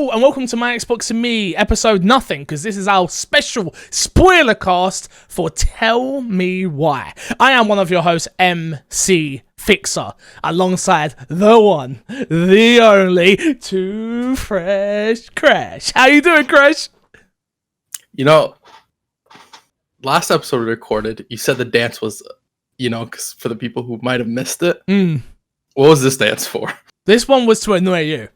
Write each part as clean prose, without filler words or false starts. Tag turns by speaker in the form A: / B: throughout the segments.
A: Hello and welcome to My Xbox and Me, episode nothing, because this is our special spoiler cast for Tell Me Why. I am one of your hosts, MC Fixer, alongside the one, the only, Too Fresh Crash. How you doing, Crash?
B: You know, last episode we recorded, you said the dance was, because for the people who might have missed it, what was this dance for?
A: This one was to annoy you.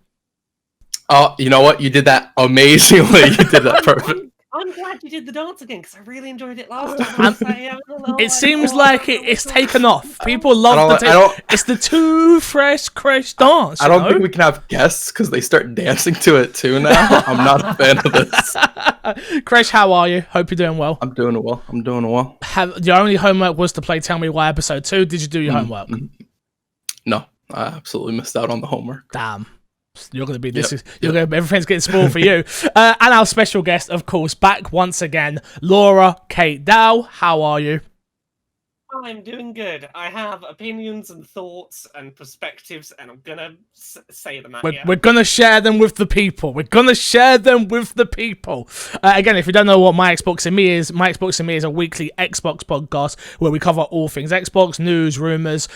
B: Oh, you know what? You did that amazingly. You did that perfect.
C: I'm glad you did the dance again because I really enjoyed it last time.
A: It seems like it's taken off. People love it's the Too Fresh Crash dance.
B: I don't think we can have guests because they start dancing to it too now. I'm not a fan of this.
A: Crash, how are you? Hope you're doing well.
B: I'm doing well.
A: Your only homework was to play Tell Me Why episode 2. Did you do your homework?
B: No, I absolutely missed out on the homework.
A: Damn. You're going to be everything's getting spoiled for you. And our special guest, of course, back once again, Laura Kate Dow. How are you?
C: I'm doing good. I have opinions and thoughts and perspectives, and I'm gonna say them at you.
A: We're gonna share them with the people. Again, if you don't know what My Xbox and Me is, My Xbox and Me is a weekly Xbox podcast where we cover all things Xbox, news, rumors,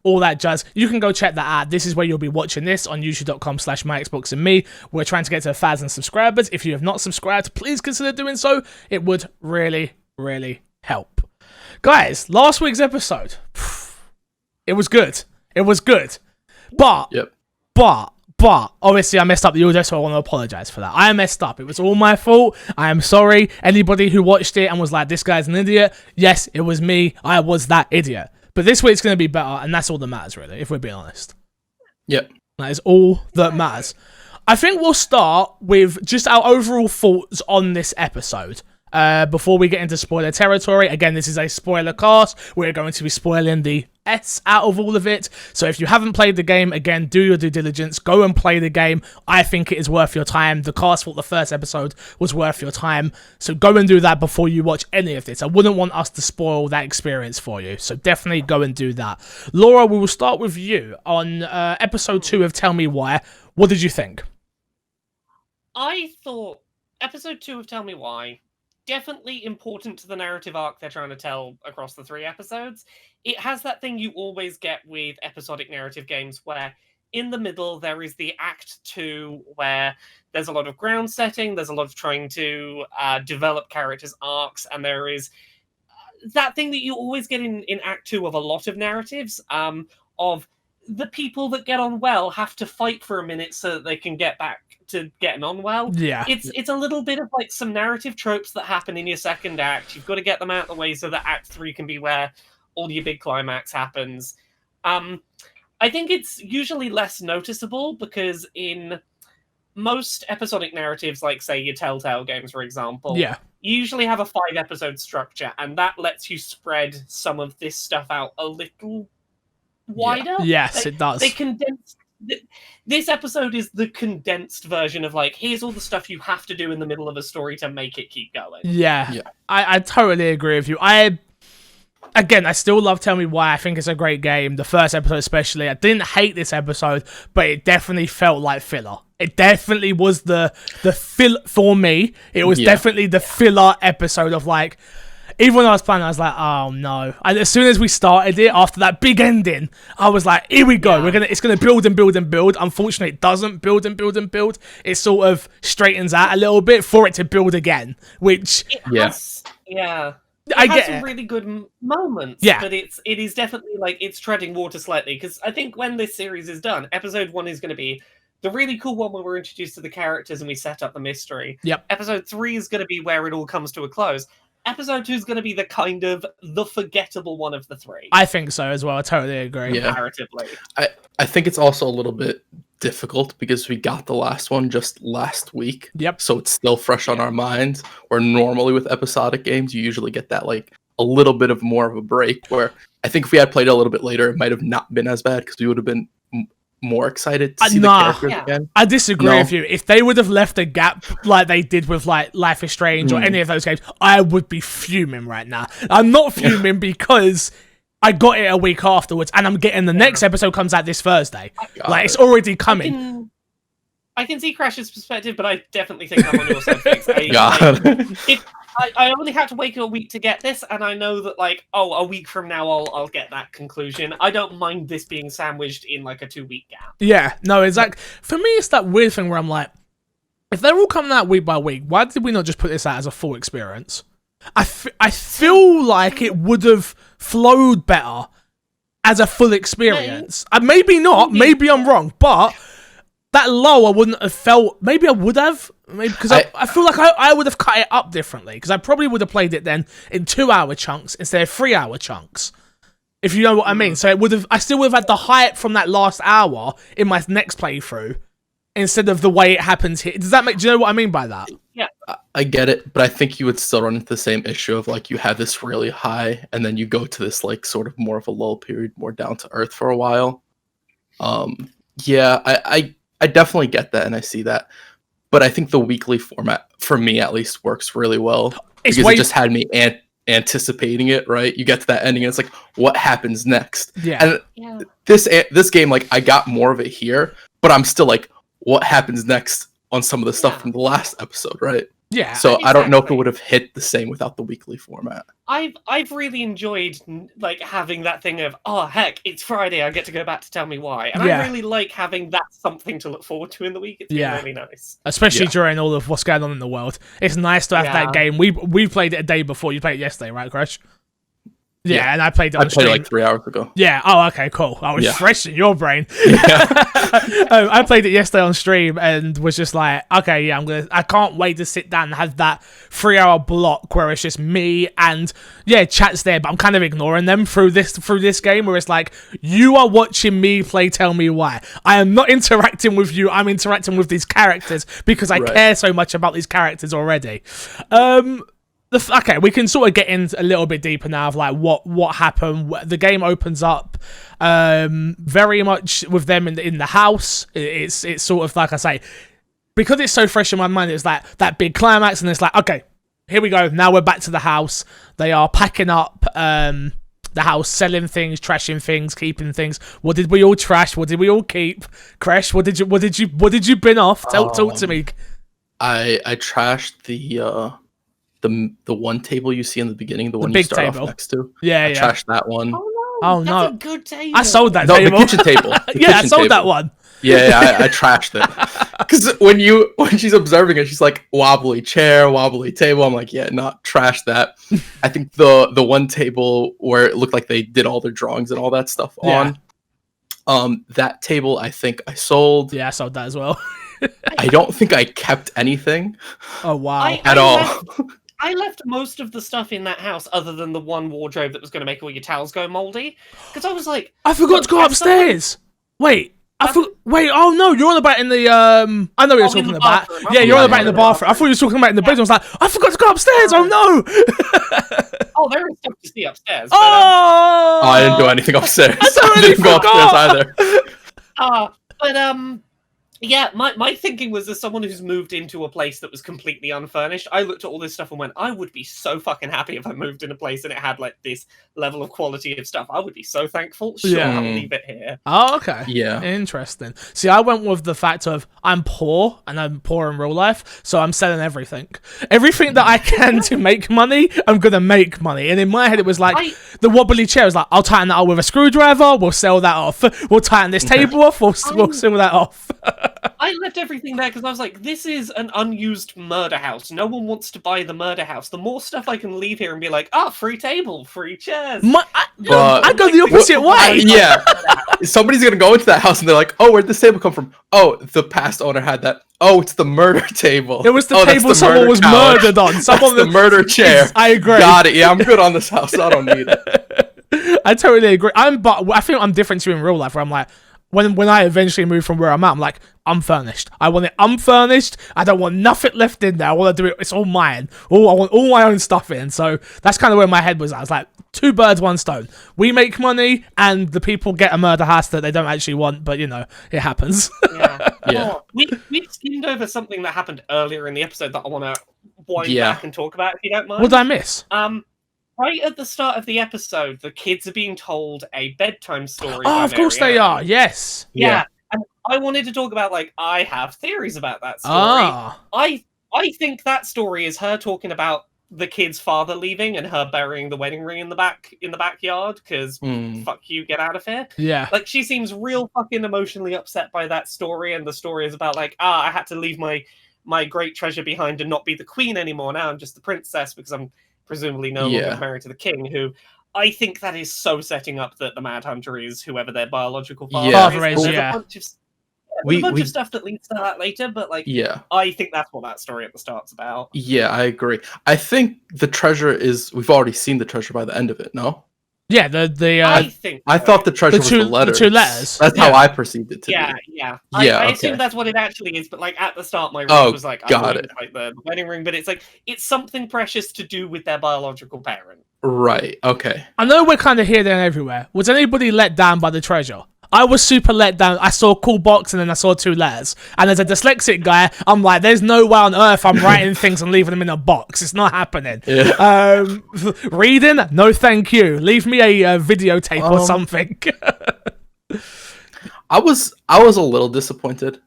A: all that jazz. You can go check that out. This is where you'll be watching this on youtube.com/MyXboxandMe. We're trying to get to 1,000 subscribers. If you have not subscribed, please consider doing so. It would really, really help. Guys, last week's episode, it was good. But obviously I messed up the audio, so I want to apologize for that. I messed up. It was all my fault. I am sorry. Anybody who watched it and was like, this guy's an idiot, yes, it was me. I was that idiot. But this week's going to be better, and that's all that matters, really, if we're being honest.
B: Yep.
A: That is all that matters. I think we'll start with just our overall thoughts on this episode. Before we get into spoiler territory, again, this is a spoiler cast. We're going to be spoiling the S out of all of it. So if you haven't played the game, again, do your due diligence. Go and play the game. I think it is worth your time. The cast thought the first episode was worth your time. So go and do that before you watch any of this. I wouldn't want us to spoil that experience for you. So definitely go and do that. Laura, we will start with you on episode 2 of Tell Me Why. What did you think?
C: I thought episode 2 of Tell Me Why, definitely important to the narrative arc they're trying to tell across the 3 episodes. It has that thing you always get with episodic narrative games where in the middle there is the Act 2 where there's a lot of ground setting, there's a lot of trying to develop characters' arcs, and there is that thing that you always get in Act 2 of a lot of narratives, of the people that get on well have to fight for a minute so that they can get back to getting on well.
A: Yeah.
C: It's a little bit of like some narrative tropes that happen in your second act. You've got to get them out of the way so that Act 3 can be where all your big climax happens. I think it's usually less noticeable because in most episodic narratives, like say your Telltale games, for example, you usually have a 5-episode structure, and that lets you spread some of this stuff out a little wider.
A: Yes, it does.
C: They condense. This episode is the condensed version of like, here's all the stuff you have to do in the middle of a story to make it keep going.
A: Yeah. I totally agree with you. I still love Tell Me Why. I think it's a great game. The first episode especially. I didn't hate this episode, but it definitely felt like filler. It definitely was the fill for me. It was definitely the filler episode of like, even when I was playing, I was like, oh no. And as soon as we started it, after that big ending, I was like, here we go. It's gonna build and build and build. Unfortunately, it doesn't build and build and build. It sort of straightens out a little bit for it to build again, which...
C: It has some really good moments, but it is definitely like it's treading water slightly, because I think when this series is done, episode 1 is going to be the really cool one where we're introduced to the characters and we set up the mystery. Episode 3 is going to be where it all comes to a close. Episode 2 is going to be the kind of the forgettable one of the 3.
A: I think so as well. I totally agree.
C: Comparatively.
B: I think it's also a little bit difficult because we got the last one just last week. So it's still fresh on our minds. Where normally with episodic games, you usually get that like a little bit of more of a break, where I think if we had played it a little bit later, it might have not been as bad because we would have been more excited to see the characters again.
A: I disagree with you. If they would have left a gap like they did with like Life is Strange or any of those games, I would be fuming right now. I'm not fuming because I got it a week afterwards and I'm getting the next episode comes out this Thursday. Like it's already coming.
C: I can see Crash's perspective, but I definitely think I'm on your side, Fix. I only had to wait a week to get this, and I know that, like, a week from now I'll get that conclusion. I don't mind this being sandwiched in, like, a 2-week gap.
A: Yeah, no, exactly. For me, it's that weird thing where I'm like, if they're all coming out week by week, why did we not just put this out as a full experience? I feel like it would have flowed better as a full experience. Maybe not, maybe I'm wrong, but that low I wouldn't have felt. Maybe I would have, because I feel like I would have cut it up differently, because I probably would have played it then in 2-hour chunks instead of 3-hour chunks, if you know what I mean. So I still would have had the hype from that last hour in my next playthrough instead of the way it happens here. Do you know what I mean by that?
C: Yeah,
B: I get it, but I think you would still run into the same issue of, like, you have this really high, and then you go to this, like, sort of more of a lull period, more down to earth for a while. Yeah, I definitely get that, and I see that, but I think the weekly format, for me at least, works really well, because it just had me anticipating it. Right, you get to that ending, and it's like, what happens next?
A: Yeah.
B: And this game, like, I got more of it here, but I'm still like, what happens next on some of the stuff from the last episode, right?
A: Yeah.
B: So exactly. I don't know if it would have hit the same without the weekly format.
C: I've really enjoyed, like, having that thing of, oh heck, it's Friday, I get to go back to Tell Me Why, and I really like having that something to look forward to in the week. It's been really nice,
A: especially during all of what's going on in the world. It's nice to have that game. We played it a day before. You played it yesterday, right, Crash? Yeah, and I played it on stream.
B: I played it like 3 hours ago.
A: Yeah. Oh, okay, cool. I was fresh in your brain. I played it yesterday on stream and was just like, okay, yeah, I can't wait to sit down and have that 3-hour block where it's just me and chat's there, but I'm kind of ignoring them through this game, where it's like, you are watching me play Tell Me Why. I am not interacting with you. I'm interacting with these characters because I care so much about these characters already. Okay, we can sort of get in a little bit deeper now of, like, what happened. The game opens up very much with them in the house. It's sort of, like I say, because it's so fresh in my mind, it's like that big climax, and it's like, okay, here we go. Now we're back to the house. They are packing up the house, selling things, trashing things, keeping things. What did we all trash? What did we all keep? Crash, what did you bin off? Talk to me.
B: I trashed the one table you see in the beginning, the one
A: big
B: you start
A: table
B: off next to.
A: I
B: trashed that one.
C: Oh no, that's a good table.
A: I sold that
B: table.
A: No,
B: the kitchen table.
A: I sold that one.
B: Yeah, I trashed it. Because when she's observing it, she's like, wobbly chair, wobbly table. I'm like, yeah, not trash that. I think the one table where it looked like they did all their drawings and all that stuff on, that table I think I sold.
A: Yeah, I sold that as well.
B: I don't think I kept anything.
A: Oh wow!
B: At all.
C: I left most of the stuff in that house, other than the one wardrobe that was going to make all your towels go moldy. Because I was like,
A: I forgot to go upstairs. Wait, wait. Oh no, you're on about in the I know what you're talking about. Yeah, you're on about in the bathroom. I thought you were talking about in the bedroom. I was like, I forgot to go upstairs. Oh no.
C: Oh, there is stuff to see upstairs.
A: But,
B: I didn't do anything upstairs.
A: I
B: didn't go upstairs either.
C: But yeah, my thinking was, as someone who's moved into a place that was completely unfurnished, I looked at all this stuff and went, I would be so fucking happy if I moved in a place and it had, like, this level of quality of stuff. I would be so thankful. Sure, I'll leave it here.
A: Oh, okay.
B: Yeah.
A: Interesting. See, I went with the fact of I'm poor, and I'm poor in real life, so I'm selling everything. Everything that I can to make money, I'm going to make money. And in my head, it was like, the wobbly chair was like, I'll tighten that up with a screwdriver, we'll sell that off. We'll tighten this table off, we'll sell that off.
C: I left everything there because I was like, this is an unused murder house. No one wants to buy the murder house. The more stuff I can leave here and be like, free table, free chairs.
A: I go the opposite way.
B: Yeah. Somebody's going to go into that house and they're like, oh, where'd this table come from? Oh, the past owner had that. Oh, it's the murder table.
A: It was the table someone was murdered on. Someone
B: the murder chair.
A: I agree.
B: Got it. Yeah, I'm good on this house. I don't need it.
A: I totally agree. But I think I'm different to you in real life, where I'm like, when I eventually move from where I'm at, I'm like, unfurnished. I want it unfurnished. I don't want nothing left in there. I want to do it. It's all mine. I want all my own stuff in. So that's kind of where my head was at. I was like, 2 birds, 1 stone. We make money, and the people get a murder house that they don't actually want. But it happens.
C: Yeah.
B: Yeah.
C: We skimmed over something that happened earlier in the episode that I want to wind back and talk about, if you don't mind.
A: What did I miss?
C: Right at the start of the episode, the kids are being told a bedtime story.
A: Oh, of course they are. Yes.
C: Yeah. And I wanted to talk about, like, I have theories about that story. I think that story is her talking about the kid's father leaving and her burying the wedding ring in the backyard because fuck you, get out of here.
A: Yeah.
C: Like, she seems real fucking emotionally upset by that story, and the story is about, like, I had to leave my great treasure behind and not be the queen anymore. Now I'm just the princess because I'm presumably no longer married to the king, who I think that is so setting up that the Mad Hunter is whoever their biological father is. There's a bunch of stuff that leads to that later, but like, I think that's what that story at the start's about.
B: Yeah, I agree. I think the treasure is, we've already seen the treasure by the end of it, no?
A: Yeah,
B: I thought the treasure was the letters.
A: The 2 letters.
B: That's how I perceived it to be.
C: Yeah. I assume that's what it actually is, but like at the start, my read was like,
B: got it.
C: Like the wedding ring, but it's like, it's something precious to do with their biological parent.
B: Right, okay.
A: I know we're kind of here, there, and everywhere. Was anybody let down by the treasure? I was super let down. I saw a cool box and then I saw 2 letters. And as a dyslexic guy, I'm like, there's no way on earth I'm writing things and leaving them in a box. It's not happening.
B: Yeah.
A: Reading? No, thank you. Leave me a videotape or something.
B: I was a little disappointed.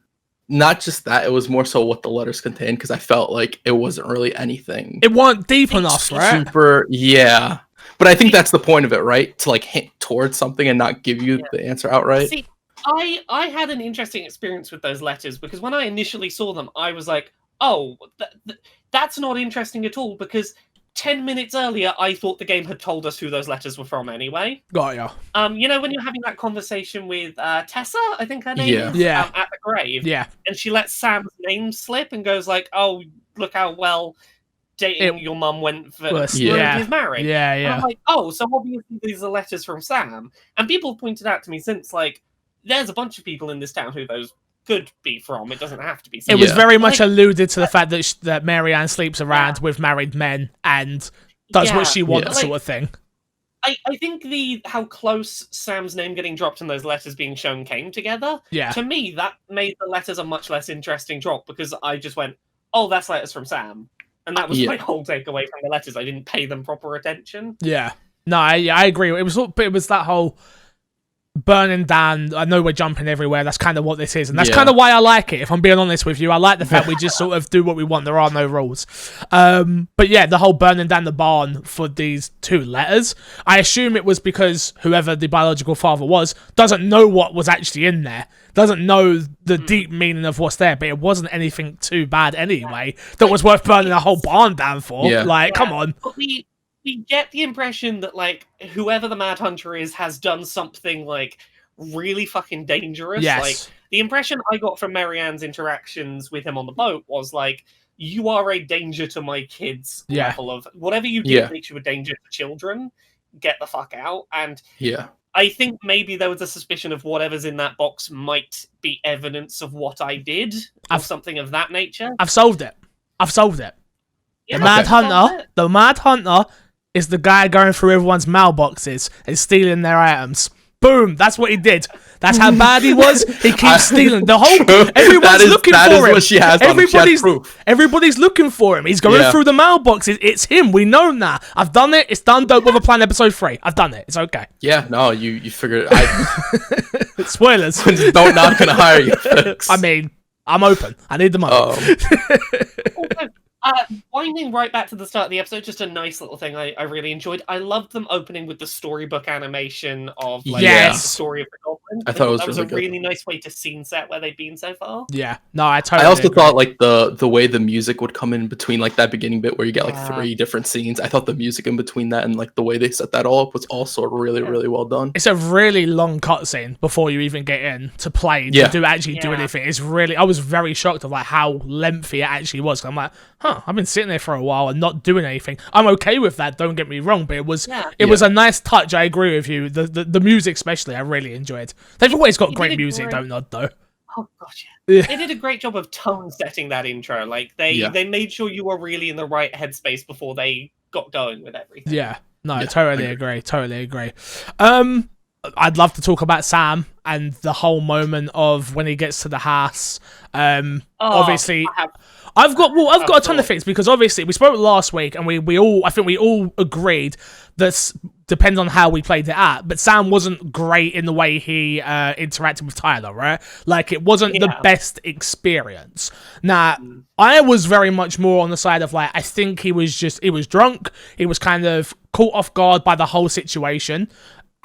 B: Not just that, it was more so what the letters contained, because I felt like it wasn't really anything.
A: It wasn't deep enough, right?
B: Super, yeah. But I think that's the point of it, right? To like hint towards something and not give you the answer outright.
C: See, I had an interesting experience with those letters, because when I initially saw them, I was like, oh, that's not interesting at all, because 10 minutes earlier, I thought the game had told us who those letters were from anyway.
A: Got ya.
C: You know, when you're having that conversation with Tessa, I think her name is?
A: Yeah.
C: At the grave.
A: Yeah.
C: And she lets Sam's name slip and goes like, oh, look how well dating your mum went for his marriage.
A: Yeah.
C: And I'm like, oh, so obviously these are letters from Sam. And people have pointed out to me since, like, there's a bunch of people in this town who those could be from. It doesn't have to be.
A: It was very much alluded to the fact that that Marianne sleeps around with married men and does what she wants, sort of thing.
C: I think how close Sam's name getting dropped and those letters being shown came together.
A: Yeah.
C: To me, that made the letters a much less interesting drop, because I just went, oh, that's letters from Sam. And that was my whole takeaway from the letters. I didn't pay them proper attention.
A: Yeah. No, I agree. It was that whole burning down. I know we're jumping everywhere. That's kind of what this is. And that's kind of why I like it, if I'm being honest with you. I like the fact we just sort of do what we want. There are no rules. But yeah, the whole burning down the barn for these 2 letters, I assume it was because whoever the biological father was doesn't know what was actually in there. Doesn't know the deep meaning of what's there, but it wasn't anything too bad anyway that was worth burning a whole barn down for. Come on.
C: But we get the impression that, like, whoever the Mad Hunter is has done something, like, really fucking dangerous.
A: Yes.
C: Like, the impression I got from Marianne's interactions with him on the boat was, like, you are a danger to my kids level of whatever you do makes you a danger to children. Get the fuck out. And I think maybe there was a suspicion of whatever's in that box might be evidence of what I did, or something of that nature.
A: I've solved it.
C: Yeah,
A: The Mad Hunter is the guy going through everyone's mailboxes and stealing their items. Boom! That's what he did. That's how bad he was. He keeps stealing the whole. Everyone's looking for him.
B: What she has
A: everybody's looking for him. He's going through the mailboxes. It's him. We know that. I've done it. It's done. Don't bother playing episode 3. I've done it. It's okay.
B: Yeah. No, you figured it.
A: Spoilers.
B: Don't not gonna hire you. Folks.
A: I mean, I'm open. I need the money.
C: Winding right back to the start of the episode, just a nice little thing I really enjoyed. I loved them opening with the storybook animation of the story of the goblin.
B: I thought
C: that was
B: really
C: a really nice way to scene set where they've been so far.
A: Yeah, no, I totally.
B: I also
A: agree.
B: thought like the way the music would come in between like that beginning bit where you get like 3 different scenes. I thought the music in between that and like the way they set that all up was also really well done.
A: It's a really long cutscene before you even get in to play to do anything. It's really. I was very shocked of like how lengthy it actually was. I'm like, I've been sitting there for a while and not doing anything. I'm okay with that, don't get me wrong, but it was was a nice touch. I agree with you. The music especially I really enjoyed. They've always got great music, don't they, though?
C: Oh gosh, yeah. They did a great job of tone setting that intro. Like they made sure you were really in the right headspace before they got going with everything.
A: Totally agree. I'd love to talk about Sam and the whole moment of when he gets to the house. Obviously, I've got a ton of things because obviously we spoke last week and we all agreed that depends on how we played it at, but Sam wasn't great in the way he interacted with Tyler, right? Like, it wasn't the best experience. Now, I was very much more on the side of, like, I think he was drunk. He was kind of caught off guard by the whole situation.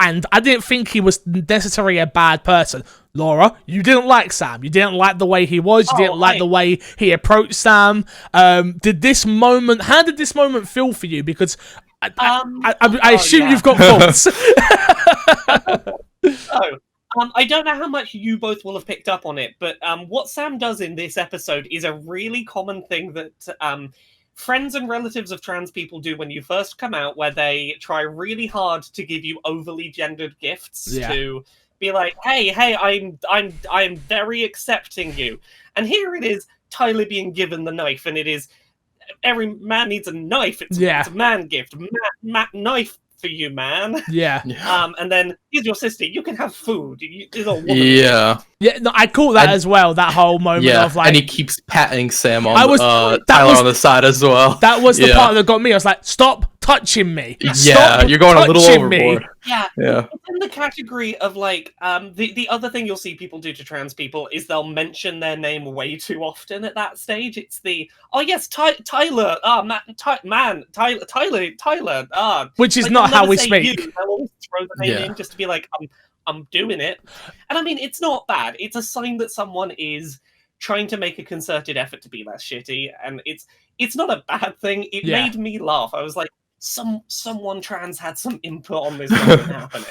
A: And I didn't think he was necessarily a bad person. Laura, you didn't like Sam. You didn't like the way he was. You didn't like the way he approached Sam. How did this moment feel for you? Because I assume you've got thoughts.
C: I don't know how much you both will have picked up on it, but what Sam does in this episode is a really common thing that friends and relatives of trans people do when you first come out, where they try really hard to give you overly gendered gifts to be like, hey, I'm very accepting you. And here it is, Tyler being given the knife, and it is every man needs a knife. It's a man gift. Knife for you, man.
A: Yeah.
C: And then here's your sister. You can have food. There's a woman.
B: Yeah.
A: Yeah. No, I caught that as well. That whole moment of like,
B: and he keeps patting Sam on Tyler on the side as well.
A: That was the part that got me. I was like, stop touching me.
B: Stop you're going a little overboard.
A: Me.
C: Yeah. It's in the category of like the other thing you'll see people do to trans people is they'll mention their name way too often at that stage. It's the Tyler, Tyler,
A: which is not how we speak.
C: They'll always throw the name in just to be like, I'm doing it. And I mean, it's not bad. It's a sign that someone is trying to make a concerted effort to be less shitty, and it's not a bad thing. It made me laugh. I was like, someone trans had some input on this happening.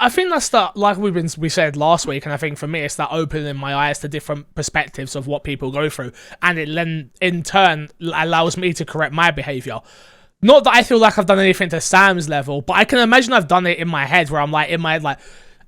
A: I think that's like we said last week, and I think for me it's that opening my eyes to different perspectives of what people go through, and it then in turn allows me to correct my behaviour. Not that I feel like I've done anything to Sam's level, but I can imagine I've done it in my head where I'm like,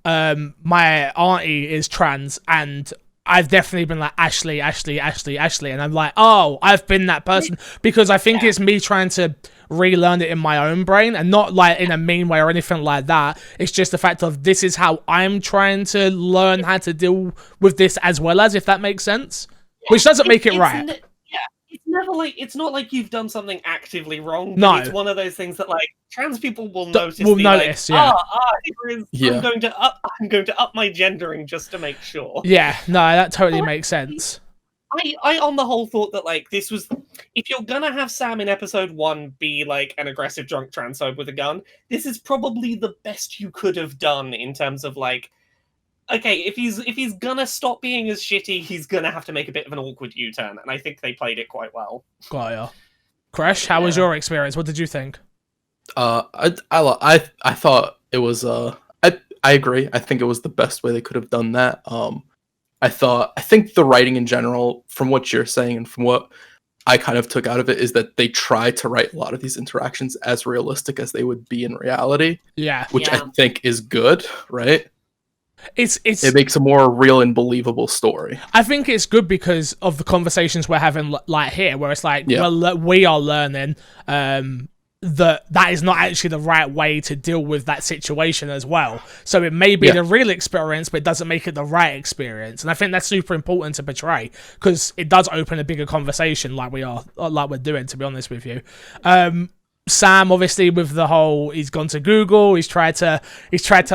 A: my auntie is trans, and I've definitely been like, Ashley, and I'm like, oh, I've been that person, because I think it's me trying to relearn it in my own brain, and not like in a mean way or anything like that. It's just the fact of this is how I'm trying to learn how to deal with this as well, as if that makes sense, which doesn't make it right.
C: It's never like, it's not like you've done something actively wrong.
A: No,
C: it's one of those things that like trans people will notice. I'm going to up my gendering just to make sure.
A: Yeah, no, that totally makes sense.
C: I on the whole thought that like this was, if you're gonna have Sam in episode 1 be like an aggressive drunk transphobe with a gun, this is probably the best you could have done in terms of like, okay, if he's gonna stop being as shitty, he's gonna have to make a bit of an awkward U-turn, and I think they played it quite well.
A: Got ya. Crash, how was your experience? What did you think?
B: I thought it was I agree. I think it was the best way they could have done that. I think the writing in general, from what you're saying and from what I kind of took out of it, is that they tried to write a lot of these interactions as realistic as they would be in reality.
A: Yeah.
B: Which I think is good, right?
A: It
B: makes a more real and believable story.
A: I think it's good because of the conversations we're having like here, where it's like, well, we are learning that is not actually the right way to deal with that situation as well. So it may be the real experience, but it doesn't make it the right experience. And I think that's super important to portray, because it does open a bigger conversation like we're doing, to be honest with you. Sam, obviously, with the whole, he's gone to Google, he's tried to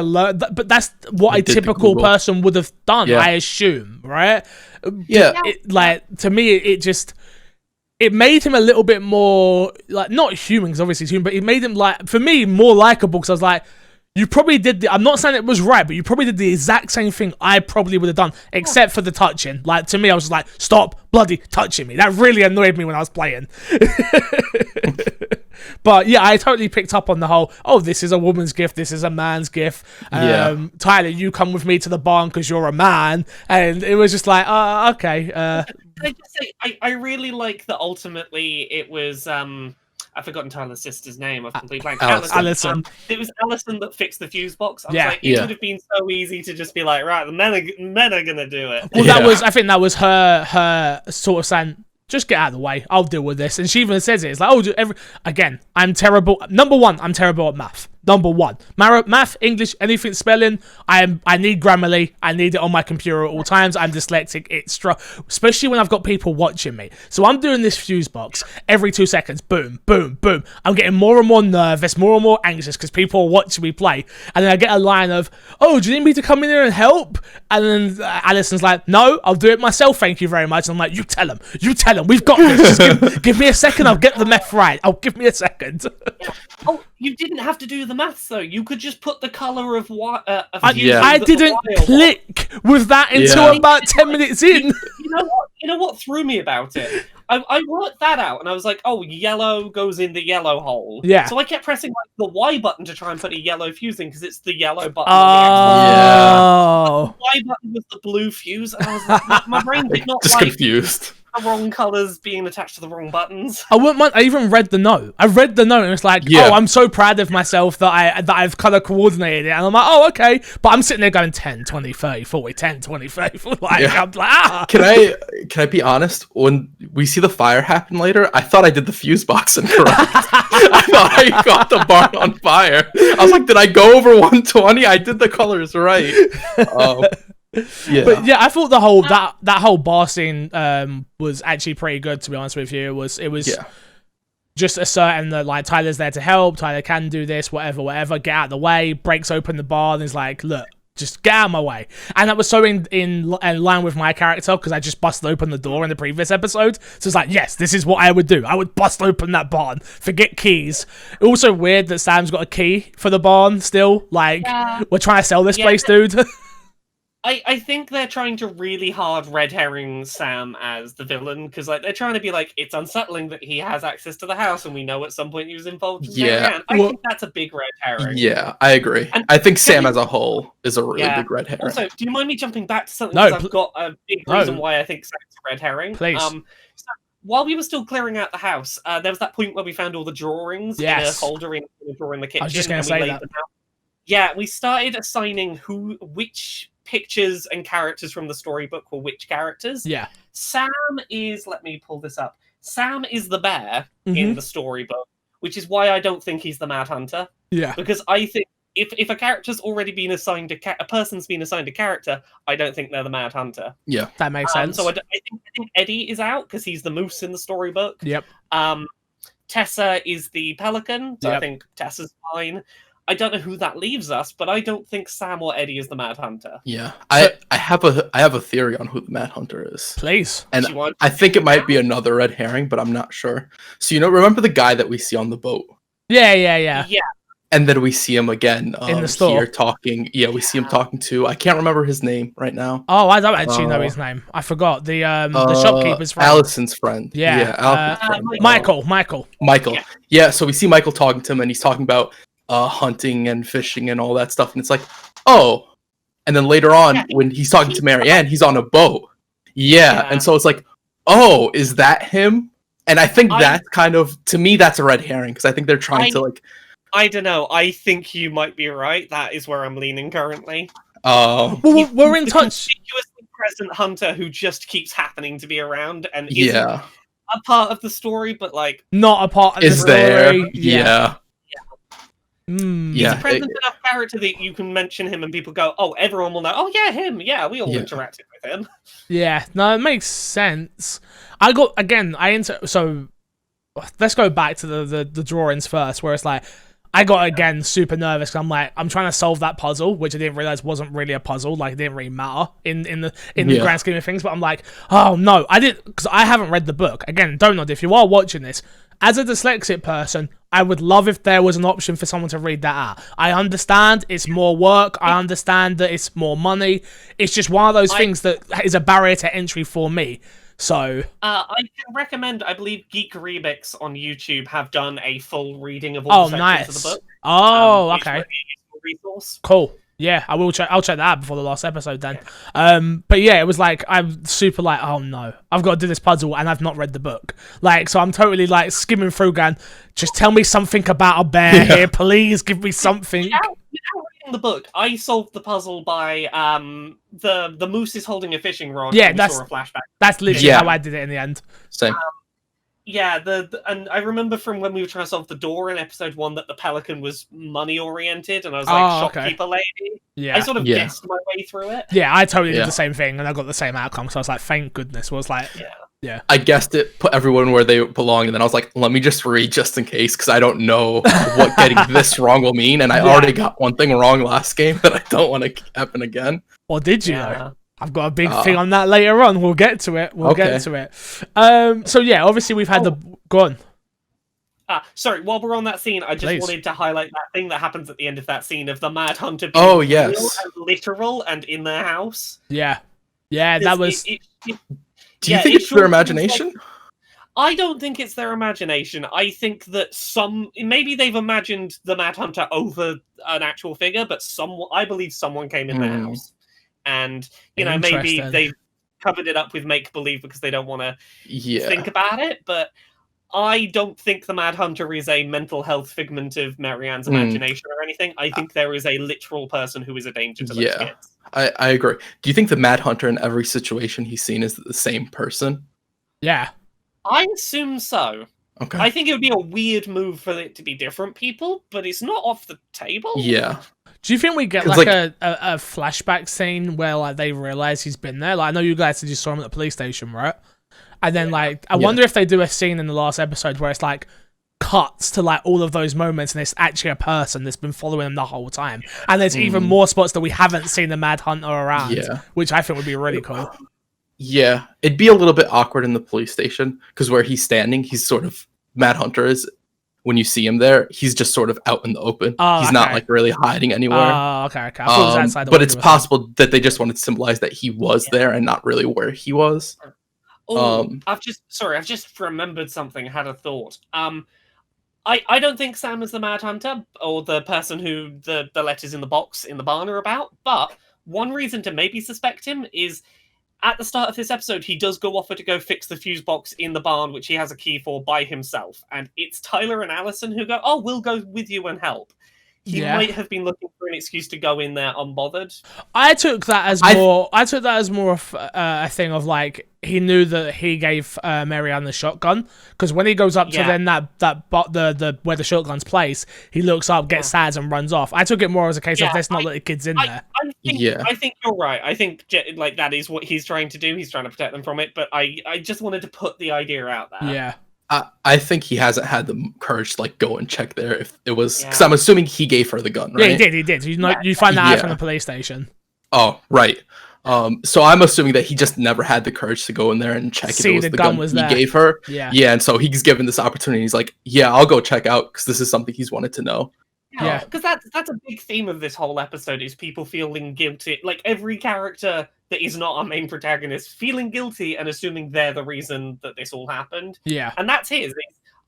A: learn, but that's what a typical person would have done, I assume, right?
B: Yeah.
A: To me, it made him a little bit more, like, not human, because obviously he's human, but it made him, like, for me, more likable, because I was like, you probably did I'm not saying it was right, but you probably did the exact same thing I probably would have done, except for the touching. Like, to me, I was just like, stop bloody touching me. That really annoyed me when I was playing. But yeah, I totally picked up on the whole, oh, this is a woman's gift, this is a man's gift. Tyler, you come with me to the barn because you're a man. And it was just like, okay.
C: Can I just say, I really like that ultimately it was, I've forgotten Tyler's sister's name. I've completely blanked.
A: Alison.
C: It was Alison that fixed the fuse box. I was like, it would have been so easy to just be like, right, the men are gonna do it.
A: Well, I think that was her sort of saying, just get out of the way, I'll deal with this. And she even says it. It's like, again, I'm terrible. Number one, I'm terrible at math. Number one. Math, English, anything spelling, I need Grammarly. I need it on my computer at all times. I'm dyslexic. It's especially when I've got people watching me. So I'm doing this fuse box every 2 seconds. Boom, boom, boom. I'm getting more and more nervous, more and more anxious because people are watching me play. And then I get a line of, "Oh, do you need me to come in here and help?" And then Alison's like, "No, I'll do it myself. Thank you very much." And I'm like, "You tell him. We've got this. Just give me a second. I'll get the math right. Give me a second."
C: Oh, you didn't have to do the maths though. You could just put the color of what.
A: I didn't click with that until about 10 minutes in.
C: You know what threw me about it? I worked that out, and I was like, "Oh, yellow goes in the yellow hole."
A: Yeah.
C: So I kept pressing like the Y button to try and put a yellow fuse in because it's the yellow button.
A: Oh.
C: The Y button was the blue fuse, and I was like, my brain did not
B: just confused.
C: The wrong colors being attached to the wrong buttons.
A: I wouldn't mind. I even read the note. I read the note and it's like, "Oh, I'm so proud of myself that I've color coordinated it." And I'm like, "Oh, okay." But I'm sitting there going 10, 20, 30, 40, 10, 20, 30. I'm like,
B: Can I be honest? When we see the fire happen later, I thought I did the fuse box incorrect. I thought I got the barn on fire. I was like, did I go over 120? I did the colors right. Yeah.
A: But yeah, I thought the whole that whole bar scene was actually pretty good, to be honest with you. It was just asserting that like Tyler's there to help, Tyler can do this, whatever, get out of the way, breaks open the bar and is like, "Look, just get out of my way." And that was so in line with my character because I just busted open the door in the previous episode. So it's like, yes, this is what I would do. I would bust open that barn, forget keys. Also weird that Sam's got a key for the barn still. Like, we're trying to sell this place, dude.
C: I think they're trying to really hard red herring Sam as the villain because like they're trying to be like, it's unsettling that he has access to the house and we know at some point he was involved in Marianne. I think that's a big red herring.
B: Yeah, I agree. And I think Sam as a whole is a really big red herring.
C: Also, do you mind me jumping back to something because I've got a big reason why I think Sam's a red herring?
A: Please.
C: So while we were still clearing out the house, there was that point where we found all the drawings in a holder in a drawer in the kitchen.
A: I was just going to say that.
C: Yeah, we started assigning which pictures and characters from the storybook were which characters.
A: Yeah.
C: Sam is, let me pull this up. Sam is the bear in the storybook, which is why I don't think he's the Mad Hunter.
A: Yeah.
C: Because I think if a character's already been assigned a person's been assigned a character, I don't think they're the Mad Hunter.
A: Yeah. That makes sense.
C: So I think Eddie is out because he's the moose in the storybook.
A: Yep.
C: Tessa is the pelican, so I think Tessa's fine. I don't know who that leaves us, but I don't think Sam or Eddie is the Mad Hunter.
B: Yeah, I have a theory on who the Mad Hunter is.
A: Please.
B: And I think it might be another red herring, but I'm not sure. So remember the guy that we see on the boat?
A: Yeah.
C: Yeah.
B: And then we see him again
A: in the store
B: here talking. Yeah, we see him talking to. I can't remember his name right now.
A: Oh, I don't actually know his name. I forgot the shopkeeper's friend.
B: Allison's friend.
A: Yeah.
B: Allison's friend.
A: Michael.
B: Yeah. So we see Michael talking to him, and he's talking about hunting and fishing and all that stuff, and it's like, oh. And then later on, when he's talking to Marianne, he's on a boat. Yeah. And so it's like, oh, is that him? And I think that's kind of, to me, that's a red herring because I think they're trying to like.
C: I don't know. I think you might be right. That is where I'm leaning currently.
A: Well, we're in touch.
C: Conspicuously present hunter who just keeps happening to be around and isn't a part of the story, but like
A: not a part of the story.
B: There? Yeah.
C: He's a present enough character that you can mention him and people go, "Oh, everyone will know." Oh yeah, him. Yeah, we all interacted with him. Yeah,
A: no, it makes sense. So let's go back to the drawings first, where it's like. I got, again, super nervous. I'm like, I'm trying to solve that puzzle, which I didn't realize wasn't really a puzzle. Like, it didn't really matter in the grand scheme of things. But I'm like, oh, no. Because I haven't read the book. Again, don't nod if you are watching this. As a dyslexic person, I would love if there was an option for someone to read that out. I understand it's more work. I understand that it's more money. It's just one of those things that is a barrier to entry for me. So
C: I can recommend, I believe Geek Remix on YouTube have done a full reading of all the sections of the book.
A: Oh, okay.
C: Resource.
A: Cool. Yeah, I'll check that out before the last episode then. But yeah, it was like, I'm super like, oh no, I've got to do this puzzle and I've not read the book. Like, so I'm totally like skimming through going, just tell me something about a bear here, please give me something.
C: Without reading the book, I solved the puzzle by the moose is holding a fishing rod.
A: Yeah,
C: saw a flashback.
A: That's literally how I did it in the end.
B: Same.
C: Yeah, and I remember from when we were trying to solve the door in episode 1 that the pelican was money oriented, and I was like, shopkeeper lady.
A: Yeah.
C: I sort of guessed my way through it.
A: Yeah, I totally did the same thing, and I got the same outcome. So I was like, thank goodness. I was like, yeah.
B: I guessed it, put everyone where they belong, and then I was like, let me just read just in case, because I don't know what getting this wrong will mean, and I already got one thing wrong last game that I don't want to happen again.
A: Or did you though? I've got a big thing on that later on. We'll get to it. Get to it. So yeah, obviously we've had go on.
C: Sorry, while we're on that scene, I just wanted to highlight that thing that happens at the end of that scene of the Mad Hunter being real and literal and in their house.
A: Yeah. Yeah, that was...
B: Do you think it's their imagination?
C: I don't think it's their imagination. I think that maybe they've imagined the Mad Hunter over an actual figure, but I believe someone came in their house. And, maybe they've covered it up with make-believe because they don't want to think about it, but I don't think the Mad Hunter is a mental health figment of Marianne's imagination or anything. I think there is a literal person who is a danger to those kids.
B: I agree. Do you think the Mad Hunter in every situation he's seen is the same person?
A: Yeah.
C: I assume so.
B: Okay.
C: I think it would be a weird move for it to be different people, but it's not off the table.
B: Yeah.
A: Do you think we get like a flashback scene where like they realize he's been there? Like I know you guys said you saw him at the police station, right? And then I wonder if they do a scene in the last episode where it's like cuts to like all of those moments and it's actually a person that's been following him the whole time. And there's even more spots that we haven't seen the Mad Hunter around, which I think would be really cool.
B: Yeah, it'd be a little bit awkward in the police station because where he's standing, he's sort of Mad Hunter is. When you see him there, he's just sort of out in the open. He's not like really hiding anywhere.
A: Oh, okay.
B: But it's possible that they just wanted to symbolize that he was there and not really where he was.
C: I've just remembered something. I had a thought. I don't think Sam is the Mad Hunter or the person who the letters in the box in the barn are about. But one reason to maybe suspect him is at the start of this episode, he does go offer to go fix the fuse box in the barn, which he has a key for by himself. And it's Tyler and Allison who go, "Oh, we'll go with you and help." He might have been looking for an excuse to go in there unbothered.
A: I took that as more of a thing of like he knew that he gave Marianne the shotgun because when he goes up to then the where the shotgun's placed, he looks up, gets sad, and runs off. I took it more as a case of let's not let the kids in there.
C: I think you're right. I think like that is what he's trying to do. He's trying to protect them from it. But I just wanted to put the idea out there.
A: Yeah.
B: I think he hasn't had the courage to like go and check there if it was because I'm assuming he gave her the gun, right?
A: Yeah, he did. You find that out from the police station.
B: Oh, right. So I'm assuming that he just never had the courage to go in there and check if it was the gun he gave her.
A: Yeah,
B: and so he's given this opportunity. He's like, yeah, I'll go check out because this is something he's wanted to know.
C: Yeah, because that's a big theme of this whole episode is people feeling guilty. Like every character that is not our main protagonist feeling guilty and assuming they're the reason that this all happened.
A: Yeah,
C: and that's his.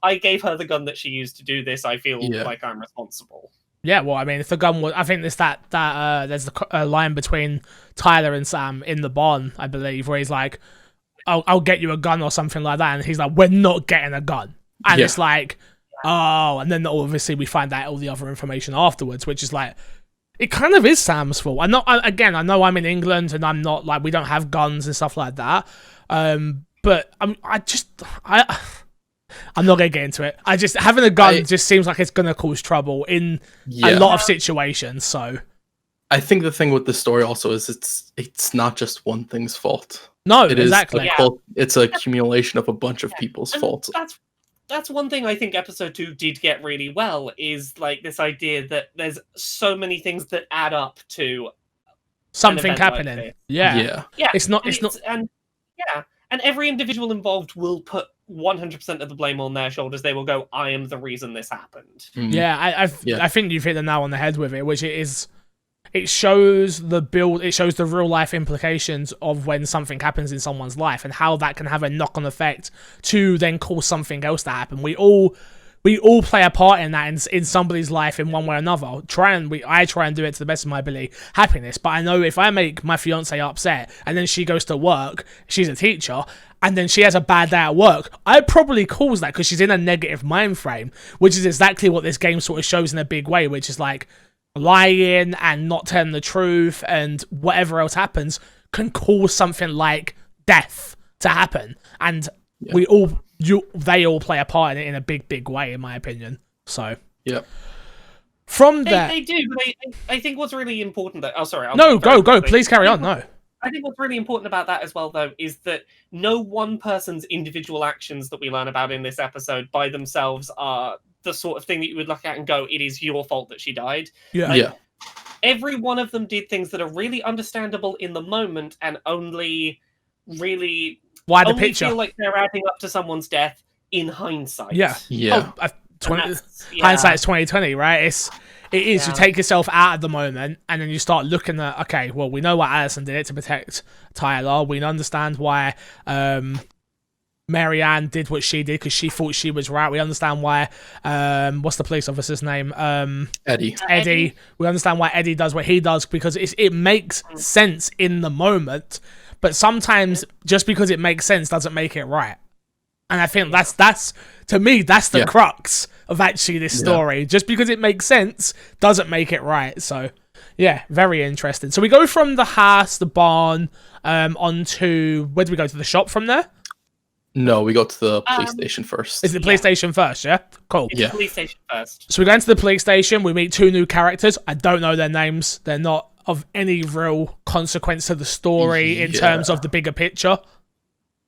C: I gave her the gun that she used to do this. I feel like I'm responsible.
A: Yeah, well, I mean, if the gun was, I think there's there's a line between Tyler and Sam in the barn, I believe, where he's like, "I'll get you a gun" or something like that, and he's like, "We're not getting a gun," and it's like. Oh, and then obviously we find out all the other information afterwards, which is like, it kind of is Sam's fault. I know I'm in England and I'm not like, we don't have guns and stuff like that. But I'm not gonna get into it. Having a gun just seems like it's gonna cause trouble in a lot of situations. So
B: I think the thing with the story also is it's not just one thing's fault.
A: No, exactly.
B: It's an accumulation of a bunch of people's faults.
C: That's one thing I think episode 2 did get really well is like this idea that there's so many things that add up to
A: something happening.
C: Like
A: yeah.
C: And every individual involved will put 100% of the blame on their shoulders. They will go, "I am the reason this happened."
A: Mm-hmm. Yeah, I think you've hit the nail on the head with it, which it shows the real life implications of when something happens in someone's life and how that can have a knock-on effect to then cause something else to happen. We all play a part in that in somebody's life in one way or another. I try and do it to the best of my ability, happiness. But I know if I make my fiance upset and then she goes to work, she's a teacher, and then she has a bad day at work, I probably cause that because she's in a negative mind frame, which is exactly what this game sort of shows in a big way, which is like, lying and not telling the truth and whatever else happens can cause something like death to happen, and we all they all play a part in it in a big way, in my opinion. So
B: yeah.
A: From there,
C: they do. But I think what's really important that
A: go, please carry on. No,
C: I think what's really important about that as well, though, is that no one person's individual actions that we learn about in this episode by themselves are the sort of thing that you would look at and go, "It is your fault that she died."
A: Yeah.
C: Every one of them did things that are really understandable in the moment and only really
A: wider picture
C: feel like they're adding up to someone's death in hindsight.
B: Yeah.
A: Hindsight is 2020, right? It is. You take yourself out of the moment, and then you start looking at, okay, well, we know why Allison did it to protect Tyler. We understand why Marianne did what she did because she thought she was right. We understand why. What's the police officer's name? Eddie. We understand why Eddie does what he does because it makes sense in the moment. But sometimes just because it makes sense doesn't make it right. And I think that's to me, that's the crux of actually this story. Just because it makes sense doesn't make it right. So, yeah, very interesting. So we go from the house, the barn, onto... Where do we go? To the shop from there?
B: No, we go to the police station first.
A: Is it the police station first, yeah? Cool.
C: It's the police station first.
A: So we go into the police station. We meet 2 new characters. I don't know their names. They're not of any real consequence to the story in terms of the bigger picture.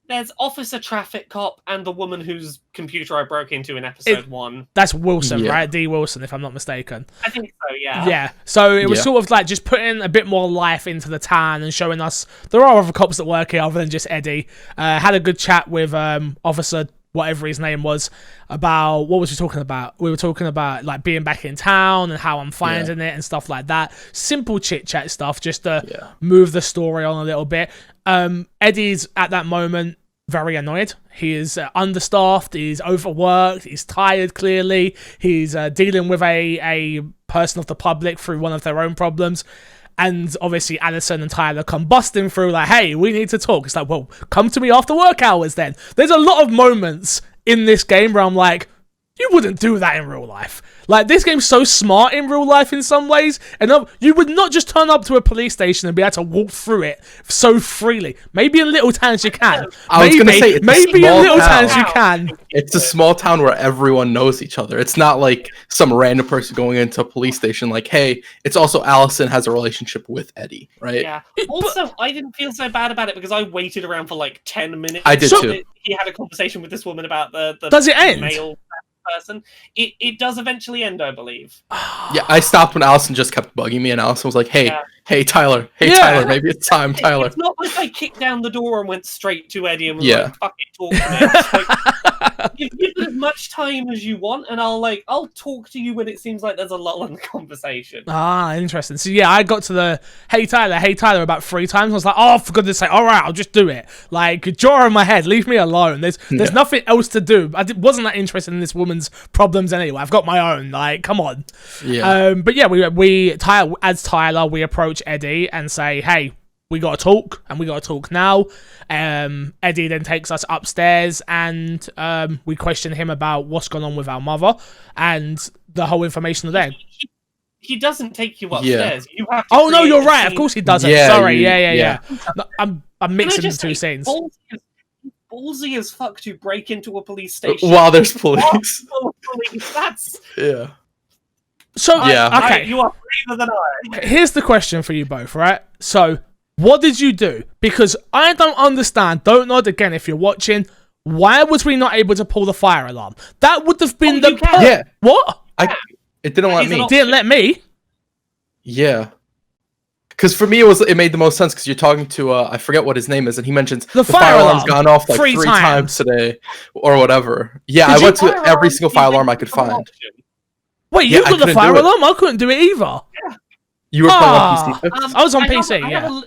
C: There's Officer Traffic Cop and the woman whose computer I broke into in episode 1.
A: That's Wilson, right? D. Wilson, if I'm not mistaken.
C: I think so, yeah.
A: Yeah, so it was sort of like just putting a bit more life into the town and showing us there are other cops that work here other than just Eddie. Had a good chat with Officer, whatever his name was, about, what was we talking about? We were talking about like being back in town and how I'm finding it and stuff like that. Simple chit-chat stuff just to move the story on a little bit. Eddie's at that moment very annoyed. He is understaffed, he's overworked, he's tired clearly, he's dealing with a person of the public through one of their own problems, and obviously Allison and Tyler come busting through like, hey, we need to talk. It's like, well, come to me after work hours then. There's a lot of moments in this game where I'm like, you wouldn't do that in real life. Like, this game's so smart in real life in some ways, and you would not just turn up to a police station and be able to walk through it so freely. Maybe in little towns you can. Maybe in little towns you can.
B: It's a small town where everyone knows each other. It's not like some random person going into a police station like, hey, it's also Allison has a relationship with Eddie, right?
C: Yeah. Also, I didn't feel so bad about it because I waited around for like 10 minutes.
B: I did too.
C: He had a conversation with this woman about the
A: Does it end?
C: Male person. It does eventually end, I believe.
B: Yeah, I stopped when Allison just kept bugging me, and Allison was like, hey, Tyler, Tyler, maybe it's time, Tyler.
C: It's not like I kicked down the door and went straight to Eddie and was like, fuck it, talk to me. Like, give it as much time as you want, and I'll talk to you when it seems like there's a lull in the conversation.
A: Ah, interesting. So yeah, I got to the hey Tyler about 3 times. I was like, oh, for goodness sake, all right, I'll just do it. Like, jaw in my head, leave me alone. There's nothing else to do. I wasn't that interested in this woman's problems anyway. I've got my own. Like, come on.
B: Yeah.
A: But yeah, as Tyler, we approach Eddie and say, hey, we got to talk, and we got to talk now. Eddie then takes us upstairs, and we question him about what's gone on with our mother, and the whole information there.
C: He doesn't take you upstairs. You have to.
A: Oh no, you're right. Of course he doesn't.
B: Yeah,
A: Sorry. Yeah. No, I'm mixing the 2 scenes.
C: Ballsy as fuck to break into a police station
B: while there's police.
C: That's
A: so.
C: Okay, you are braver than I.
A: Here's the question for you both, right? So, what did you do? Because I don't understand. Don't nod again if you're watching. Why was we not able to pull the fire alarm? That would have been What?
B: It didn't let me.
A: Didn't let me.
B: Yeah. Because for me, it made the most sense because you're talking to, I forget what his name is, and he mentions the fire alarm's gone off like 3 times today, or whatever. Yeah, I went to every single fire alarm I could find.
A: Wait, you got the fire alarm? I couldn't do it either.
C: Yeah.
B: You were playing on PC?
A: I was on PC, yeah.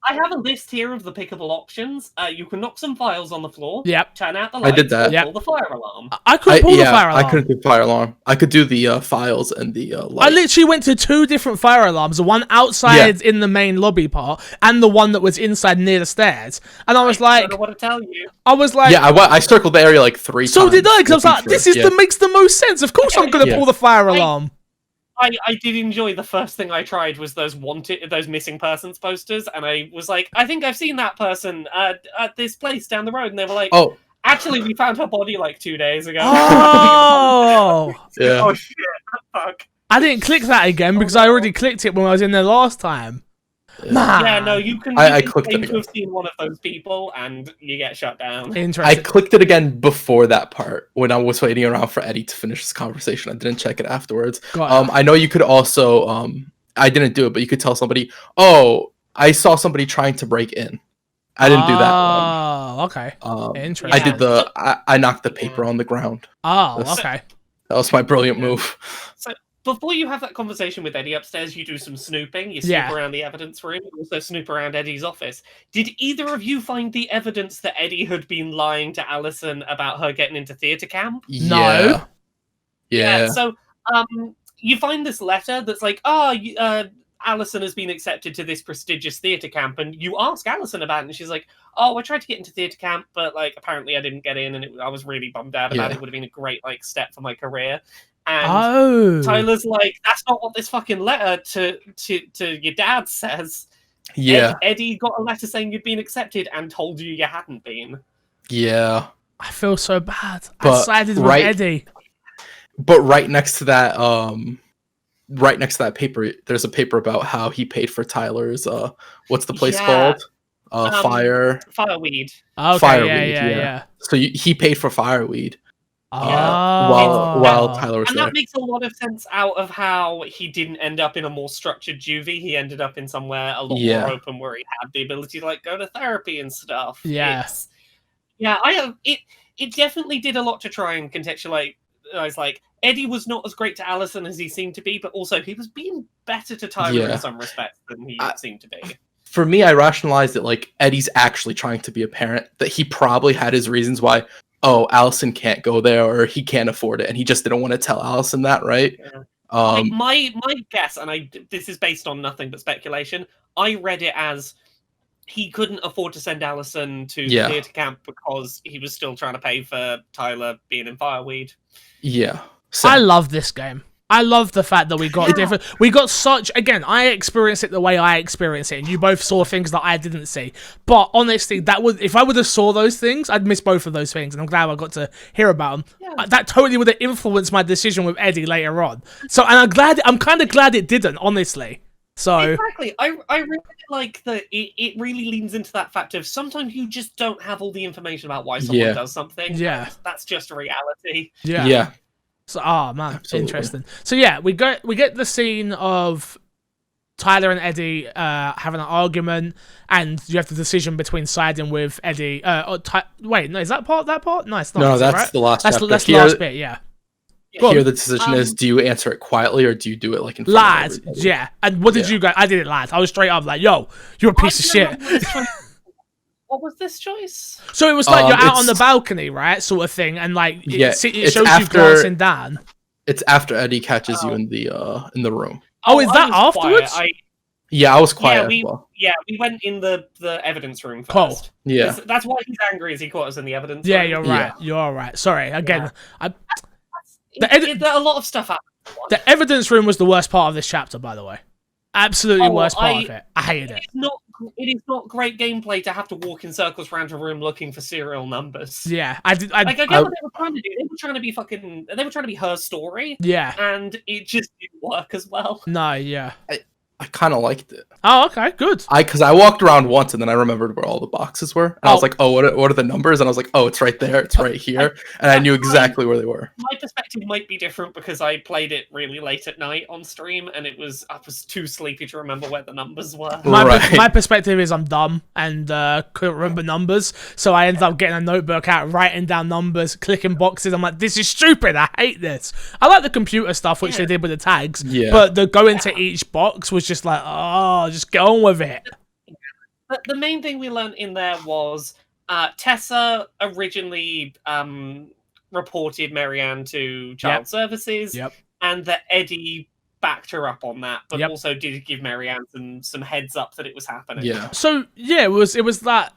C: I have a list here of the pickable options. You can knock some files on the floor.
A: Yep.
C: Turn out the lights.
B: I did that.
C: Pull the fire alarm.
A: I couldn't pull the fire alarm.
B: I couldn't do fire alarm. I could do the files and the light.
A: I literally went to 2 different fire alarms. The one outside in the main lobby part, and the one that was inside near the stairs. And I was like,
C: I don't know what to tell you.
A: I was like,
B: yeah, I circled the area like 3 times.
A: So did I? Because I was like, this makes the most sense. Of course, I'm gonna pull the fire alarm.
C: I did enjoy the first thing I tried was those missing persons posters, and I was like, I think I've seen that person at this place down the road, and they were like, Actually, we found her body like 2 days ago.
A: Oh!
B: Yeah.
C: Oh shit! Fuck.
A: I didn't click that again because I already clicked it when I was in there last time. Man.
C: Yeah, no, you can.
B: I
C: You can
B: clicked it
C: claim
B: again.
C: to have seen one of those people, and you get shut down.
B: I
A: Interesting.
B: clicked it again before that part when I was waiting around for Eddie to finish this conversation. I didn't check it afterwards.
A: Got it.
B: I know you could also I didn't do it, but you could tell somebody, "Oh, I saw somebody trying to break in." I didn't do that one.
A: Oh, okay. Interesting.
B: I did I knocked the paper on the ground.
A: Oh,
B: That's-
A: okay.
B: That was my brilliant move.
C: So before you have that conversation with Eddie upstairs, you do some snooping. You snoop around the evidence room. You also snoop around Eddie's office. Did either of you find the evidence that Eddie had been lying to Allison about her getting into theatre camp?
A: No.
B: Yeah.
C: So you find this letter that's like, Allison has been accepted to this prestigious theatre camp, and you ask Allison about it, and she's like, "Oh, I tried to get into theatre camp, but like apparently I didn't get in, and I was really bummed out about it. It would have been a great like step for my career." And Tyler's like, "That's not what this fucking letter to your dad says."
B: Yeah.
C: Eddie got a letter saying you'd been accepted and told you hadn't been.
B: Yeah.
A: I feel so bad. I
B: But
A: sided with Eddie.
B: But right next to that paper, there's a paper about how he paid for Tyler's what's the place called?
C: Fireweed.
A: Okay,
B: Fireweed,
A: yeah.
B: So he paid for Fireweed.
A: Oh.
B: While Tyler was
C: and
B: there.
C: that makes a lot of sense out of how he didn't end up in a more structured juvie. He ended up in somewhere a lot more open where he had the ability to like go to therapy and stuff. It definitely did a lot to try and contextualize. Like Eddie was not as great to Allison as he seemed to be, but also he was being better to Tyler in some respects than he seemed to be.
B: For me, I rationalized it like Eddie's actually trying to be a parent, that he probably had his reasons why, Allison can't go there or he can't afford it, and he just didn't want to tell Allison that, right?
C: Yeah. My guess, and this is based on nothing but speculation, I read it as he couldn't afford to send Allison to theatre camp because he was still trying to pay for Tyler being in Fireweed.
B: Yeah.
A: I love this game. I love the fact that we got different. We got such. Again, I experienced it the way I experienced it, and you both saw things that I didn't see. But honestly, that would, if I would have saw those things, I'd miss both of those things, and I'm glad I got to hear about them. Yeah. That totally would have influenced my decision with Eddie later on. So, and I'm kind of glad it didn't, honestly. So
C: exactly, I really like that. It really leans into that fact of sometimes you just don't have all the information about why someone does something.
A: Yeah,
C: that's just a reality.
A: Yeah. So, man, absolutely. Interesting. So we get the scene of Tyler and Eddie having an argument, and you have the decision between siding with Eddie. Wait, no, is that part? No, it's not.
B: No, that's
A: right?
B: the last.
A: That's the last bit. Yeah.
B: Here, the decision is: do you answer it quietly or do you do it like in front
A: lad?
B: Of everybody?
A: Yeah. And what did you guys? I did it, lad. I was straight up like, "Yo, you're a piece of shit."
C: What was this choice?
A: So it was like you're out on the balcony, right, sort of thing, and like it shows you glancing down.
B: It's after Eddie catches you in the room.
A: Oh, is that afterwards?
B: I was quiet.
C: We went in the evidence room first.
A: Cool.
B: Yeah,
C: that's why he's angry, as he caught us in the evidence room.
A: Yeah, you're right. You're right. Sorry, again.
C: A lot of stuff happened.
A: The evidence room was the worst part of this chapter, by the way. Absolutely worst part of it. I hated it.
C: It is not great gameplay to have to walk in circles around a room looking for serial numbers.
A: Yeah, I get what they
C: were trying to do. They were trying to be her story.
A: Yeah,
C: and it just didn't work as well.
A: No, yeah.
B: I kind of liked it.
A: Oh, okay, good.
B: Because I walked around once and then I remembered where all the boxes were, and I was like, "Oh, what are the numbers?" And I was like, "Oh, it's right there. It's right here," and I knew exactly where they were.
C: My perspective might be different because I played it really late at night on stream, and I was too sleepy to remember where the numbers were.
A: My perspective is I'm dumb and couldn't remember numbers, so I ended up getting a notebook out, writing down numbers, clicking boxes. I'm like, this is stupid. I hate this. I like the computer stuff, which they did with the tags, but the going to each box was just like, just get on with it.
C: But the main thing we learned in there was Tessa originally reported Marianne to Child Services, and that Eddie backed her up on that, but also did give Marianne some heads up that it was happening.
B: Yeah.
A: So it was that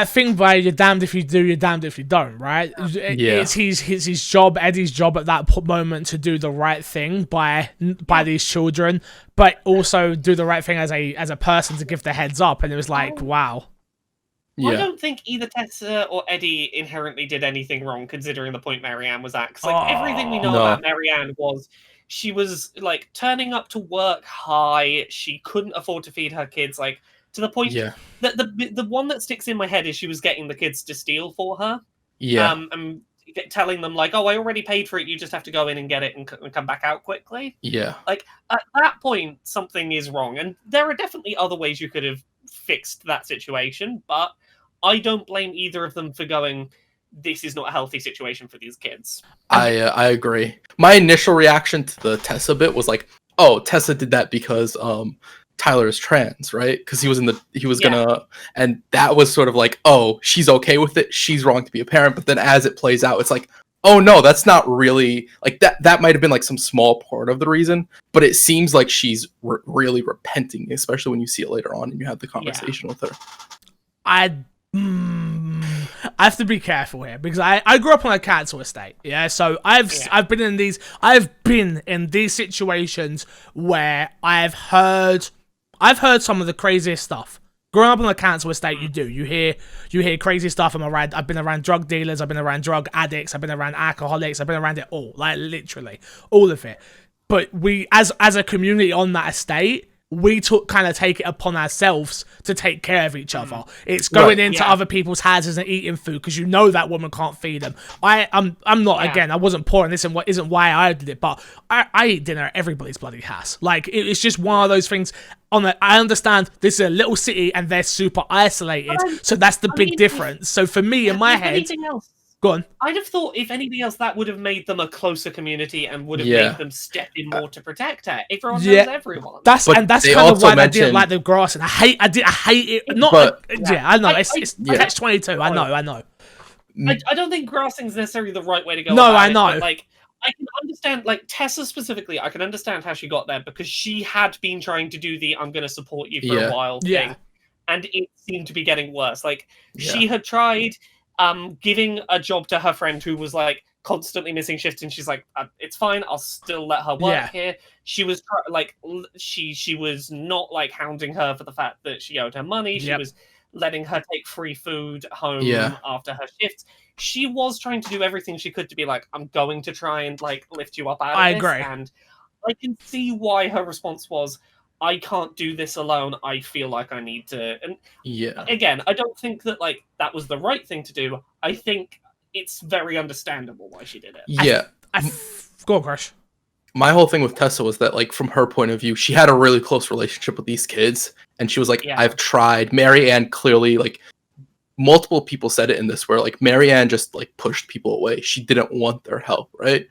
A: thing by you're damned if you do, you're damned if you don't, right? It's his job, Eddie's job at that moment to do the right thing by these children, but also do the right thing as a person to give the heads up. And it was like, wow.
C: I don't think either Tessa or Eddie inherently did anything wrong, considering the point Marianne was at. 'Cause, like, everything we know about Marianne was she was, like, turning up to work high. She couldn't afford to feed her kids, like, to the point that the one that sticks in my head is she was getting the kids to steal for her. And telling them, like, oh, I already paid for it. You just have to go in and get it and come back out quickly.
B: Yeah.
C: Like, at that point, something is wrong. And there are definitely other ways you could have fixed that situation, but I don't blame either of them for going, this is not a healthy situation for these kids.
B: I agree. My initial reaction to the Tessa bit was like, oh, Tessa did that because Tyler is trans, right? Because he was gonna, and that was sort of like, oh, she's okay with it. She's wrong to be a parent. But then as it plays out, it's like, oh no, that's not really like that. That might have been like some small part of the reason, but it seems like she's really repenting, especially when you see it later on and you have the conversation with her.
A: I have to be careful here because I grew up on a council estate, so I've been in these situations where I've heard some of the craziest stuff. Growing up on a council estate, you hear crazy stuff. I've been around drug dealers, I've been around drug addicts, I've been around alcoholics, I've been around it all, like literally all of it. But we, as a community on that estate, we kind of take it upon ourselves to take care of each other. It's going into other people's houses and eating food because you know that woman can't feed them. I'm not, again, I wasn't poor and this isn't why I did it, but I eat dinner at everybody's bloody house. Like, it's just one of those things. I understand this is a little city and they're super isolated, so that's the big difference. So for me, in my head... Go on.
C: I'd have thought, if anything else, that would have made them a closer community and would have made them step in more to protect her. Everyone knows everyone.
A: That's kind of why I didn't like the grass, and I hate it. I know it's catch-22. I know.
C: I don't think grassing is necessarily the right way to go.
A: No, I know.
C: But, like, I can understand, like, Tessa specifically, I can understand how she got there because she had been trying to do the "I'm going to support you for a while" thing, and it seemed to be getting worse. Like, she had tried giving a job to her friend who was like constantly missing shifts, and she's like, it's fine, I'll still let her work here. She was she was not like hounding her for the fact that she owed her money. She was letting her take free food home after her shifts. She was trying to do everything she could to be like, I'm going to try and like lift you up out of this. I agree. And I can see why her response was, I can't do this alone. I feel like I need to. And again, I don't think that like that was the right thing to do. I think it's very understandable why she did it.
B: Yeah.
A: Go on, Crush.
B: My whole thing with Tessa was that, like, from her point of view, she had a really close relationship with these kids, and she was like, I've tried. Marianne clearly, like, multiple people said it in this, where like Marianne just like pushed people away. She didn't want their help, right?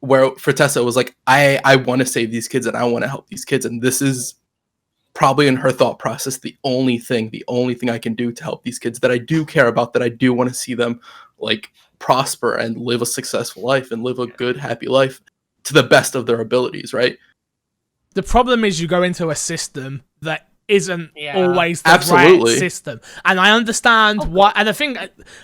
B: Where for Tessa, it was like, I want to save these kids and I want to help these kids. And this is probably in her thought process the only thing I can do to help these kids that I do care about, that I do want to see them like prosper and live a successful life and live a good, happy life to the best of their abilities, right?
A: The problem is you go into a system that isn't always the right system. And I understand why, and I think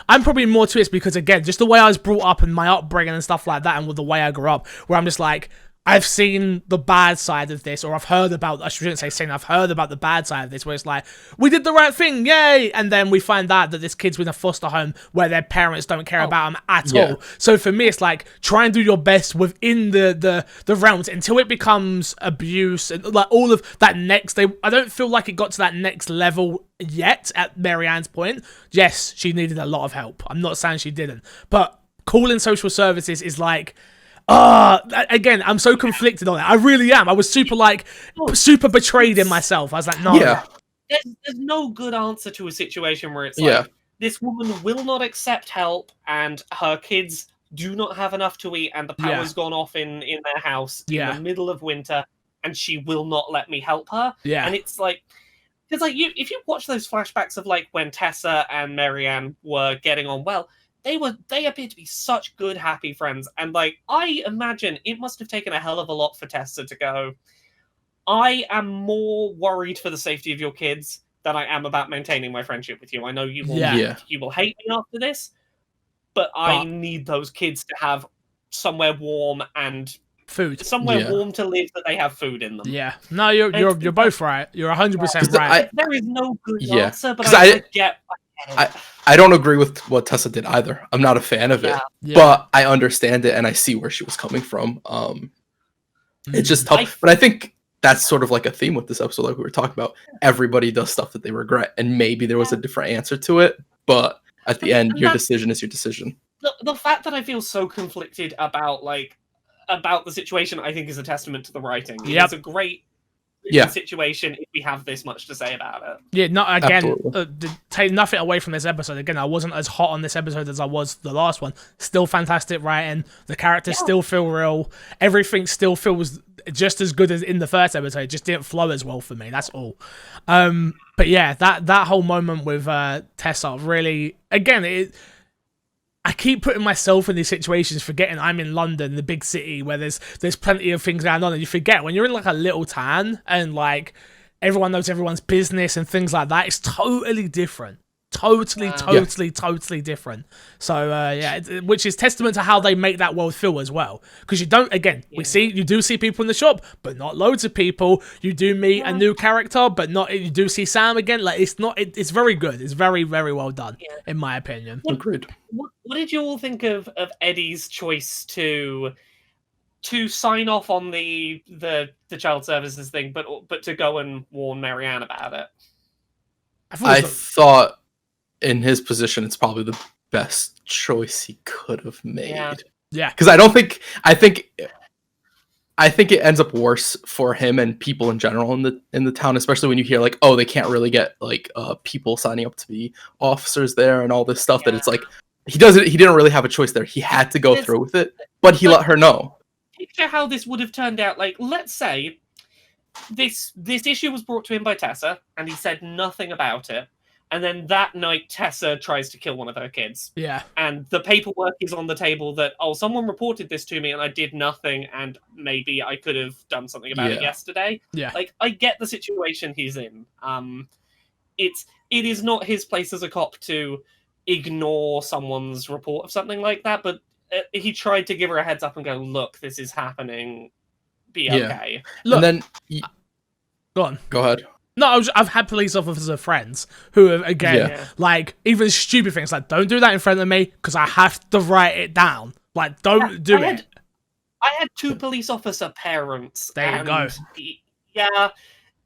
A: I'm probably more to it because, again, just the way I was brought up and my upbringing and stuff like that, and with the way I grew up, where I'm just like, I've seen the bad side of this, or I've heard about, I shouldn't say seen, I've heard about the bad side of this, where it's like, we did the right thing, yay! And then we find out that this kid's in a foster home where their parents don't care about them at all. So for me, it's like, try and do your best within the realms until it becomes abuse, and like all of that next, I don't feel like it got to that next level yet at Marianne's point. Yes, she needed a lot of help. I'm not saying she didn't. But calling social services is like, again, I'm so conflicted on it. I really am. I was super betrayed in myself. I was like, no.
B: Yeah.
C: There's no good answer to a situation where it's like, this woman will not accept help and her kids do not have enough to eat and the power's gone off in their house in the middle of winter and she will not let me help her. Yeah. And it's like, because like if you watch those flashbacks of like when Tessa and Marianne were getting on well, they appear to be such good, happy friends. And like, I imagine it must have taken a hell of a lot for Tessa to go, I am more worried for the safety of your kids than I am about maintaining my friendship with you. I know you will you will hate me after this, but I need those kids to have somewhere warm and
A: food,
C: somewhere warm to live, that they have food in them.
A: Yeah, no, you're both right. You're 100% right.
C: There is no good answer, but I
B: I don't agree with what Tessa did either. I'm not a fan of it, but I understand it and I see where she was coming from. It's just tough, but I think that's sort of like a theme with this episode, like we were talking about. Everybody does stuff that they regret, and maybe there was a different answer to it, but at the end, your decision is your decision.
C: The fact that I feel so conflicted about the situation, I think, is a testament to the writing. It's a great situation if we have this much to say about it.
A: Yeah, not again. Take nothing away from this episode. Again, I wasn't as hot on this episode as I was the last one. Still fantastic writing. The characters still feel real. Everything still feels just as good as in the first episode. It just didn't flow as well for me. That's all. But yeah, that whole moment with Tessa really, again, I keep putting myself in these situations, forgetting I'm in London, the big city, where there's plenty of things going on, and you forget when you're in like a little town and like everyone knows everyone's business and things like that. It's totally different, totally different. So which is testament to how they make that world feel as well. Because you don't, again, you do see people in the shop, but not loads of people. You do meet a new character, but not. You do see Sam again. Like it's very good. It's very, very well done, in my opinion.
B: Agreed.
C: What did you all think of Eddie's choice to sign off on the child services thing, but to go and warn Marianne about it?
B: I thought in his position, it's probably the best choice he could have made.
A: Yeah.
B: Because I think it ends up worse for him and people in general in the town, especially when you hear like, oh, they can't really get like people signing up to be officers there and all this stuff. That it's like he didn't really have a choice there. He had to go through with it, but he let her know.
C: Picture how this would have turned out. Like, let's say this issue was brought to him by Tessa, and he said nothing about it. And then that night, Tessa tries to kill one of her kids.
A: Yeah.
C: And the paperwork is on the table that, someone reported this to me and I did nothing, and maybe I could have done something about it yesterday.
A: Yeah.
C: Like, I get the situation he's in. It is not his place as a cop to ignore someone's report of something like that, but he tried to give her a heads up and go, look, this is happening. Be okay.
A: Look,
B: and then...
A: Go on.
B: Go ahead.
A: No, I've had police officer friends who have, again, like, even stupid things, like, don't do that in front of me, because I have to write it down. Like, don't do it.
C: I had 2 police officer parents.
A: There you go.
C: Yeah,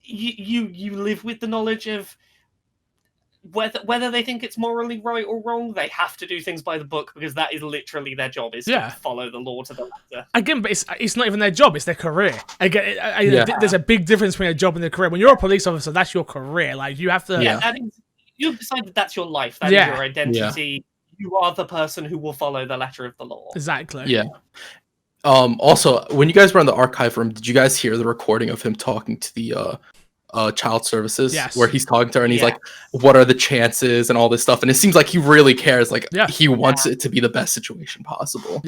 C: you live with the knowledge of whether they think it's morally right or wrong. They have to do things by the book, because that is literally their job, is to follow the law to the letter. Again,
A: but it's not even their job, it's their career. Again, there's a big difference between a job and a career. When you're a police officer, that's your career. Like, you have to...
C: You've decided that's your life. That is your identity. You are the person who will follow the letter of the law.
A: Exactly.
B: Yeah. Also, when you guys were in the archive room, did you guys hear the recording of him talking to the child services, where he's talking to her and he's like, what are the chances and all this stuff, and it seems like he really cares, like he wants it to be the best situation possible.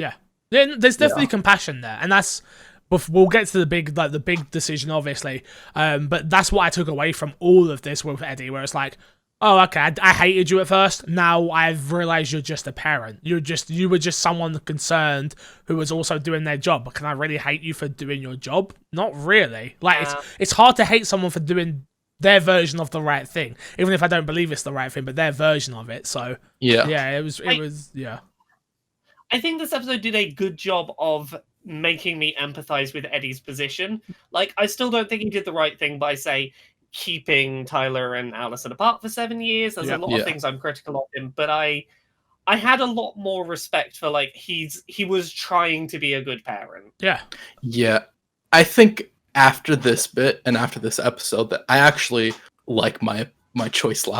A: There's definitely compassion there, and that's, we'll get to the big decision, obviously, but that's what I took away from all of this with Eddie, where it's like, oh, okay, I hated you at first. Now I've realized you're just a parent. You were just someone concerned who was also doing their job. But can I really hate you for doing your job? Not really. Like, it's hard to hate someone for doing their version of the right thing, even if I don't believe it's the right thing, but their version of it. So it was.
C: I think this episode did a good job of making me empathize with Eddie's position. Like, I still don't think he did the right thing by, say, keeping Tyler and Allison apart for 7 years. There's a lot of things I'm critical of him, but I had a lot more respect for, like, he was trying to be a good parent.
B: Yeah. I think after this bit and after this episode that I actually like my choice the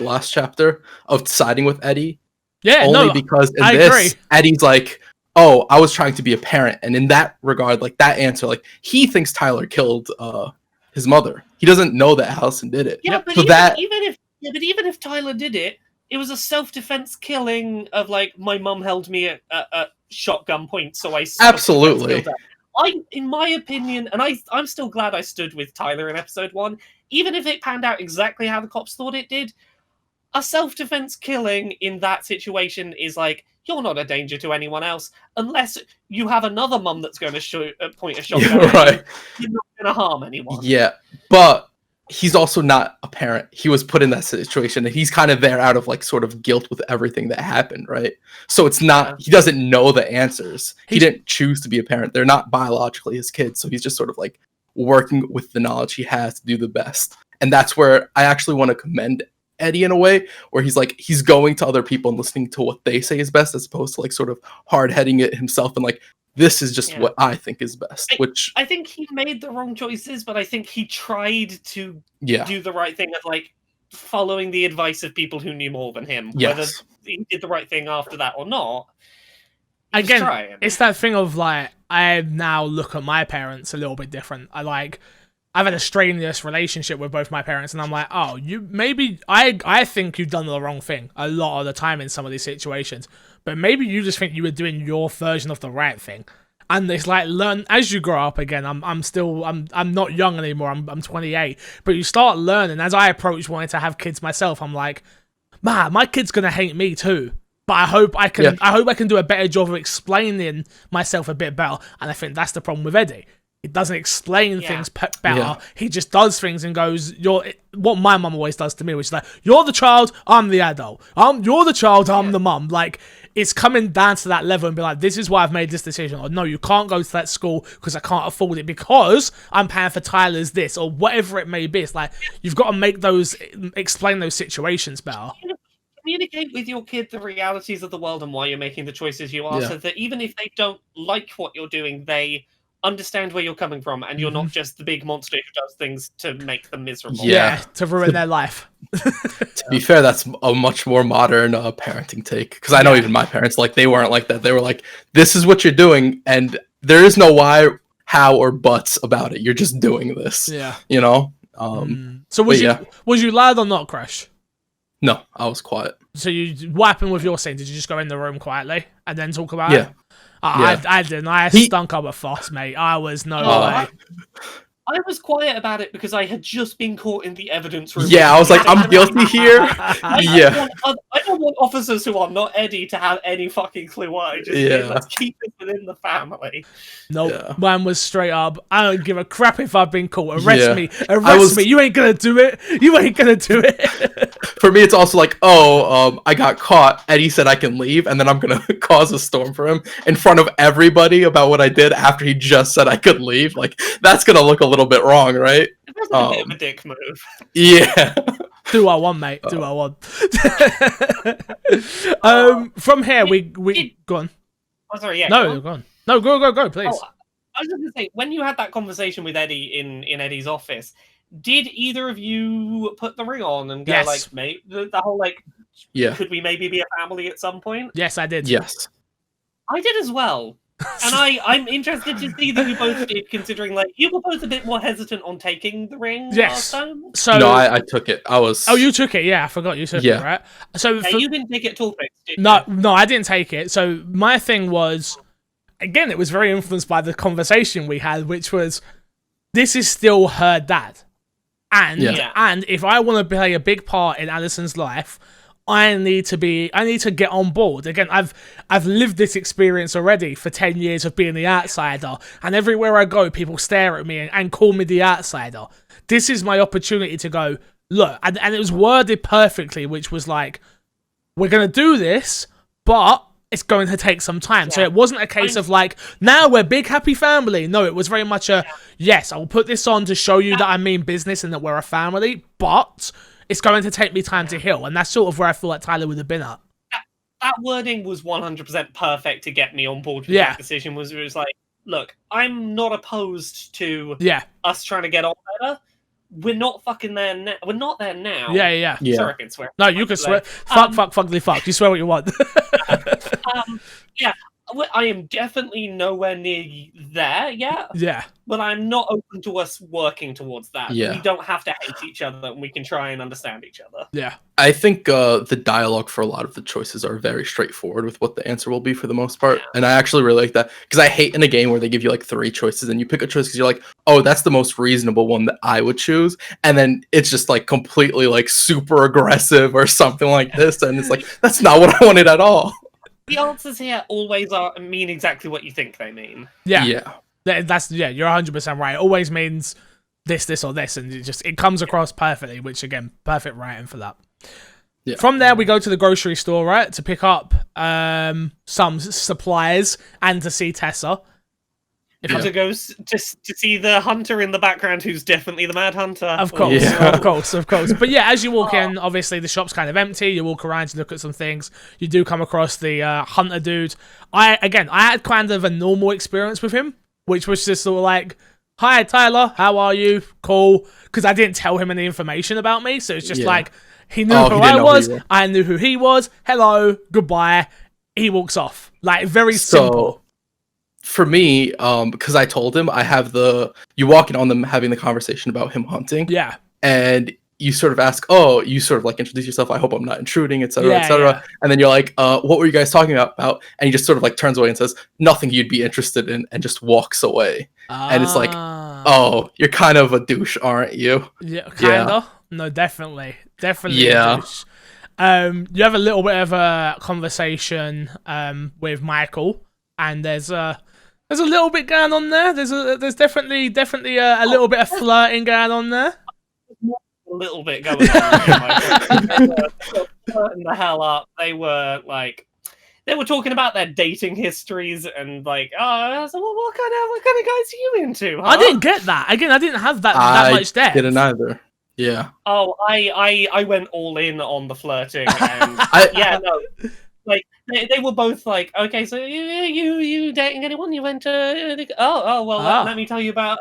B: last chapter of siding with Eddie. Because in this, Eddie's like, oh, I was trying to be a parent, and in that regard, like, that answer, like, he thinks Tyler killed his mother. He doesn't know that Allison did it.
C: Yeah, but even if Tyler did it, it was a self-defense killing of, like, my mum held me at shotgun point, so I
B: absolutely.
C: In my opinion, and I'm still glad I stood with Tyler in episode 1, even if it panned out exactly how the cops thought it did, a self-defense killing in that situation is like, you're not a danger to anyone else unless you have another mum that's going to point a shotgun at you. You're not going to harm anyone.
B: Yeah, but he's also not a parent. He was put in that situation, and he's kind of there out of like sort of guilt with everything that happened, right? So it's not, he doesn't know the answers. He didn't choose to be a parent. They're not biologically his kids. So he's just sort of like working with the knowledge he has to do the best. And that's where I actually want to commend Eddie in a way, where he's like, he's going to other people and listening to what they say is best, as opposed to like sort of hard-heading it himself and like, this is just what I think is best. Which
C: I think he made the wrong choices, but I think he tried to do the right thing of like following the advice of people who knew more than him. Whether he did the right thing after that or not.
A: Again, it's that thing of like, I now look at my parents a little bit different. I've had a strenuous relationship with both my parents, and I'm like, oh, I think you've done the wrong thing a lot of the time in some of these situations, but maybe you just think you were doing your version of the right thing. And it's like, learn as you grow up. Again, I'm not young anymore. I'm 28, but you start learning. As I approach wanting to have kids myself, I'm like, man, my kid's gonna hate me too. But I hope I can do a better job of explaining myself a bit better. And I think that's the problem with Eddie. He doesn't explain things better. Yeah. He just does things and goes, what my mum always does to me, which is like, you're the child, I'm the adult. You're the child, I'm the mum. Like, it's coming down to that level and be like, this is why I've made this decision. Or no, you can't go to that school because I can't afford it because I'm paying for Tyler's this, or whatever it may be. It's like, you've got to explain those situations better.
C: Communicate with your kid the realities of the world and why you're making the choices you are, so that even if they don't like what you're doing, they understand where you're coming from, and you're not just the big monster who does things to make them miserable.
A: Yeah, to ruin their life.
B: To be fair, that's a much more modern parenting take, because I know even my parents, like, they weren't like that. They were like, this is what you're doing, and there is no why, how, or buts about it. You're just doing this.
A: Yeah.
B: You know?
A: So was you loud or not, Crash?
B: No, I was quiet.
A: So what happened with your scene? Did you just go in the room quietly and then talk about it? I didn't. I stunk up a fuss, mate. I was no way.
C: I was quiet about it because I had just been caught in the evidence room.
B: Yeah, I was like, I'm guilty here.
C: I don't want officers who are not Eddie to have any fucking clue what I just did. Let's keep it within the family.
A: Nope, mine was straight up, I don't give a crap if I've been caught. Arrest me. You ain't gonna do it. You ain't gonna do it.
B: For me, it's also like, I got caught. Eddie said I can leave, and then I'm gonna cause a storm for him in front of everybody about what I did after he just said I could leave. Like, that's gonna look a little bit wrong, right?
C: It was a bit of a dick move.
B: Yeah.
A: Do what I want, mate. Do what I want. From here, we go on.
C: Oh, sorry, yeah.
A: No, go on. No, go, please.
C: Oh, I was just gonna say, when you had that conversation with Eddie in Eddie's office, did either of you put the ring on and go like, mate, the whole like, could we maybe be a family at some point?
A: Yes, I did.
B: Yes,
C: I did as well. And I'm interested to see that you both did, considering like you were both a bit more hesitant on taking the ring last time.
A: So
B: no, I took it. I was.
A: Oh, you took it? Yeah, I forgot you took it, right? So
C: you didn't take it at all, did you?
A: No, I didn't take it. So my thing was, again, it was very influenced by the conversation we had, which was, this is still her dad, and if I want to play a big part in Allison's life, I need to get on board. Again, I've lived this experience already for 10 years of being the outsider, and everywhere I go, people stare at me and call me the outsider. This is my opportunity to go, look, and it was worded perfectly, which was like, we're going to do this, but it's going to take some time. Yeah. So it wasn't a case of like, now we're big happy family. No, it was very much a, yes, I'll put this on to show you that I mean business and that we're a family, but it's going to take me time to heal. And that's sort of where I feel like Tyler would have been at.
C: That wording was 100% perfect to get me on board with that decision. It was like, look, I'm not opposed to us trying to get on better. We're not fucking there now. We're not there now.
A: Yeah.
C: Sorry, I can swear.
A: No, you can swear. Fuck. You swear what you want.
C: Yeah, I am definitely nowhere near there yet.
A: Yeah.
C: But I'm not open to us working towards that.
B: Yeah.
C: We don't have to hate each other, and we can try and understand each other.
A: Yeah.
B: I think the dialogue for a lot of the choices are very straightforward with what the answer will be for the most part. Yeah. And I actually really like that, because I hate in a game where they give you like 3 choices and you pick a choice because you're like, oh, that's the most reasonable one that I would choose. And then it's just like completely like super aggressive or something like this. And it's like, that's not what I wanted at all.
C: The answers here always mean exactly what you think they mean.
A: Yeah. You're 100% right. It always means this, or this, and it comes across perfectly, which again, perfect writing for that.
B: Yeah.
A: From there, we go to the grocery store, right, to pick up some supplies and to see Tessa.
C: To go just to see the hunter in the background, who's definitely the Mad Hunter.
A: Of course. But yeah, as you walk in, obviously the shop's kind of empty. You walk around to look at some things. You do come across the hunter dude. I had kind of a normal experience with him, which was just sort of like, "Hi, Tyler, how are you? Cool." Because I didn't tell him any information about me, so it's just like he knew who I was. I knew who he was. Hello, goodbye. He walks off. Like, very simple.
B: For me, because I told him, I have you walk in on them having the conversation about him hunting.
A: Yeah.
B: And you sort of ask, you sort of like introduce yourself. I hope I'm not intruding, etc., etc.
A: Yeah.
B: And then you're like, what were you guys talking about? And he just sort of like turns away and says, nothing you'd be interested in, and just walks away. And it's like, you're kind of a douche, aren't you?
A: Yeah, kinda. Yeah. No, definitely a douche. You have a little bit of a conversation with Michael, and there's a little bit going on there. There's definitely a little bit of flirting going on there.
C: A little bit going on. They were flirting the hell up. They were talking about their dating histories and like, so what kind of guys are you into? Huh?
A: I didn't get that. Again, I didn't have that much depth.
B: I didn't either. Yeah.
C: Oh, I went all in on the flirting, and like they were both like, okay, so you dating anyone? You went to let me tell you about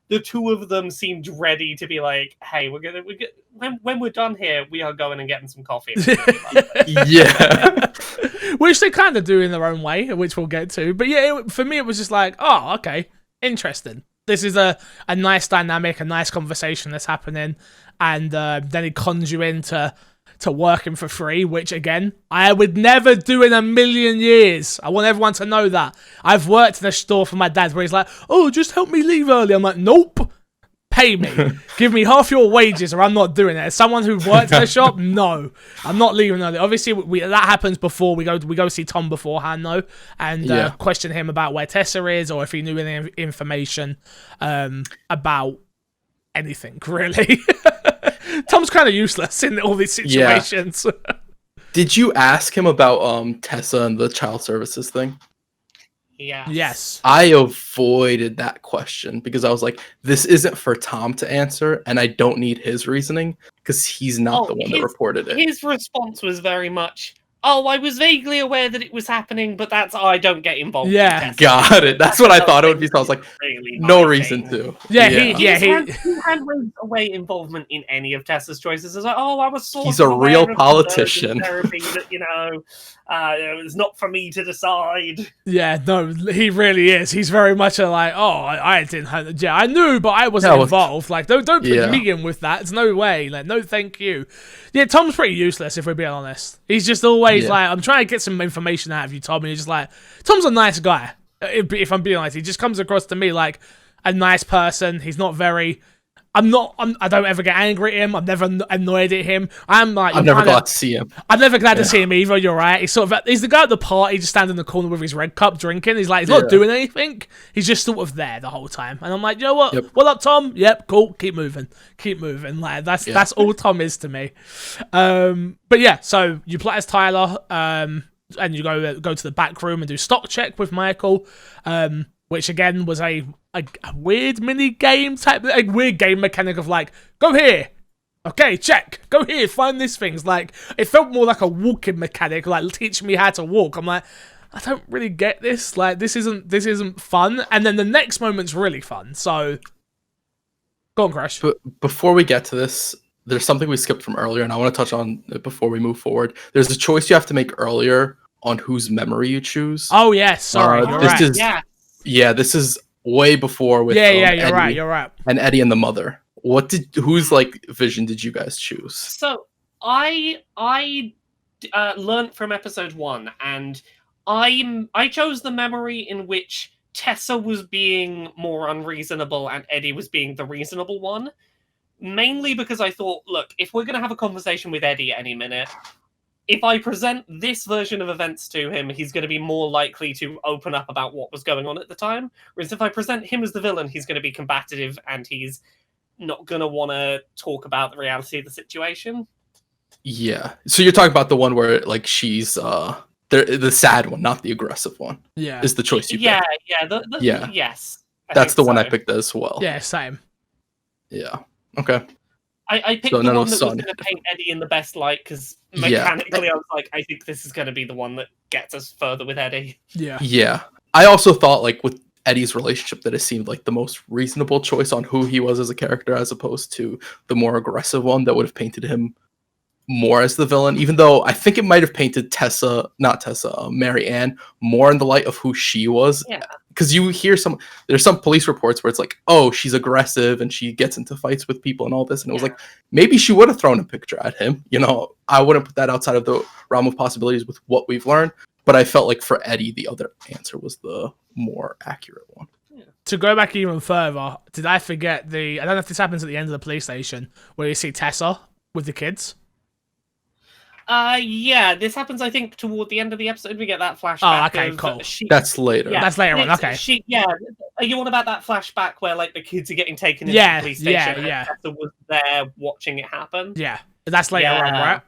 C: the two of them seemed ready to be like, hey, when we're done here, we are going and getting some coffee.
B: Yeah.
A: Which they kind of do in their own way, which we'll get to. But yeah, for me, it was just like, oh, okay, interesting. This is a nice dynamic, a nice conversation that's happening. And then it cons you into working for free, which, again, I would never do in a million years. I want everyone to know that. I've worked in a store for my dad where he's like, oh, just help me leave early. I'm like, nope. Pay me. Give me half your wages or I'm not doing it. As someone who worked in a shop, no. I'm not leaving early. Obviously, that happens before we go see Tom beforehand, though, and question him about where Tessa is or if he knew any information about anything, really. Tom's kind of useless in all these situations.
B: Yeah. Did you ask him about Tessa and the child services thing?
C: Yeah.
A: Yes.
B: I avoided that question because I was like, this isn't for Tom to answer, and I don't need his reasoning because he's not the one that reported it.
C: His response was very much, I was vaguely aware that it was happening, but I don't get involved.
A: Yeah,
B: got it. That's what I thought it would be. So I was like, really no reason to.
A: Yeah,
C: he had away involvement in any of Tessa's choices. It's like, I was sort
B: he's a real politician.
C: Therapy that, it was not for me to decide.
A: Yeah, no, he really is. He's very much I didn't. Yeah, I knew, but I wasn't involved. Like, don't put me in with that. It's no way. Like, no, thank you. Yeah, Tom's pretty useless if we're being honest. He's just always like, I'm trying to get some information out of you, Tom, and you're just like, Tom's a nice guy. If I'm being honest, he just comes across to me like a nice person. He's not very. I don't ever get angry at him. I'm never annoyed at him. I'm never
B: glad to see him.
A: I'm never glad to see him either. You're right. He's he's the guy at the party just standing in the corner with his red cup drinking. He's not doing anything. He's just sort of there the whole time. And I'm like, you know what? Yep. What up, Tom? Yep, cool. Keep moving. Like that's all Tom is to me. But yeah, so you play as Tyler, and you go to the back room and do stock check with Michael, which again was a weird mini game type, a weird game mechanic of like, go here, okay, check, go here, find these things. Like, it felt more like a walking mechanic, like teach me how to walk. I'm like, I don't really get this. Like, this isn't fun. And then the next moment's really fun. So, go on, Crash.
B: But before we get to this, there's something we skipped from earlier, and I want to touch on it before we move forward. There's a choice you have to make earlier on whose memory you choose.
A: Oh yes, sorry, you're right.
B: This is way before with
A: you're right.
B: And Eddie and the mother. Whose vision did you guys choose?
C: So I learned from episode 1, and I chose the memory in which Tessa was being more unreasonable and Eddie was being the reasonable one. Mainly because I thought, look, if we're going to have a conversation with Eddie any minute, if I present this version of events to him, he's going to be more likely to open up about what was going on at the time. Whereas if I present him as the villain, he's going to be combative and he's not going to want to talk about the reality of the situation.
B: Yeah. So you're talking about the one where like she's the sad one, not the aggressive one.
A: Yeah.
B: Is the choice you
C: Yeah,
B: picked.
C: yeah. Yes.
B: That's the one I picked as well.
A: Yeah, same.
B: Yeah. Okay.
C: I picked
B: So
C: the
B: none of
C: one that
B: us
C: was
B: saw
C: going to paint Eddie in the best light because
B: Yeah.
C: mechanically I was like, I think this is going to be the one that gets us further with Eddie.
A: Yeah.
B: Yeah. I also thought like with Eddie's relationship that it seemed like the most reasonable choice on who he was as a character as opposed to the more aggressive one that would have painted him more as the villain, even though I think it might have painted Mary Ann more in the light of who she was.
C: Yeah.
B: Because you hear there's some police reports where it's like, oh, she's aggressive and she gets into fights with people and all this. And it was like, maybe she would have thrown a picture at him. You know, I wouldn't put that outside of the realm of possibilities with what we've learned. But I felt like for Eddie, the other answer was the more accurate one.
A: To go back even further, did I forget I don't know if this happens at the end of the police station, where you see Tessa with the kids?
C: Yeah, this happens, I think, toward the end of the episode. We get that flashback.
A: Oh, okay, cool.
B: That's later.
C: Yeah,
A: That's later on, okay.
C: Are you on about that flashback where, like, the kids are getting taken into the police station and Tessa was there watching it happen?
A: Yeah. That's later on, right?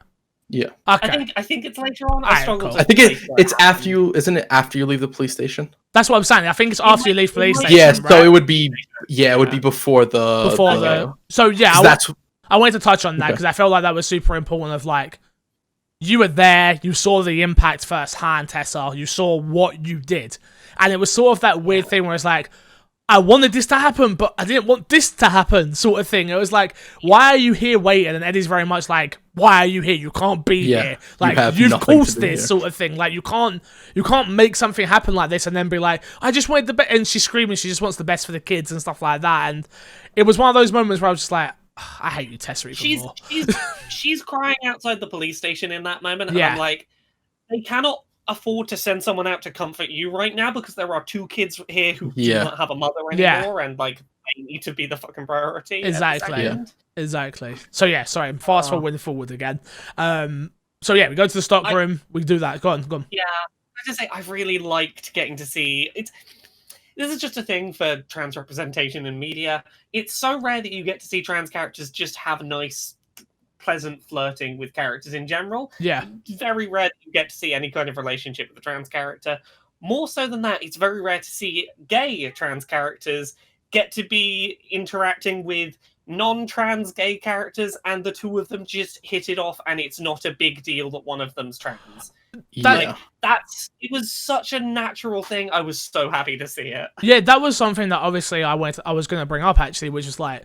B: Yeah.
A: Okay.
C: I think it's later on. I struggle.
B: I think it's after you, isn't it after you leave the police station?
A: That's what I'm saying. I think it's after you leave police station.
B: Yeah, so it would be it would be before the
A: So yeah,
B: that's
A: I wanted to touch on that because I felt like that was super important of like you were there, you saw the impact firsthand, Tessa, you saw what you did. And it was sort of that weird thing where it's like, I wanted this to happen, but I didn't want this to happen, sort of thing. It was like, why are you here waiting? And Eddie's very much like, why are you here? You can't be here. Like, you've caused this, sort of thing. Like, you can't make something happen like this and then be like, I just wanted the best. And she's screaming, she just wants the best for the kids and stuff like that. And it was one of those moments where I was just like, I hate you, Tessa, even more.
C: She's crying outside the police station in that moment. And I'm like, they cannot afford to send someone out to comfort you right now because there are 2 kids here who do not have a mother anymore and like they need to be the fucking priority.
A: Exactly. So sorry, I'm fast forward again. So we go to the stock room, we do that. Go on.
C: Yeah, I just say I've really liked getting to see it. This is just a thing for trans representation in media. It's so rare that you get to see trans characters just have nice, pleasant flirting with characters in general.
A: Yeah.
C: Very rare that you get to see any kind of relationship with a trans character. More so than that, it's very rare to see gay trans characters get to be interacting with non-trans gay characters and the 2 of them just hit it off and it's not a big deal that one of them's trans. It was such a natural thing. I was so happy to see it. Yeah,
A: that was something that obviously I was going to bring up actually, which is like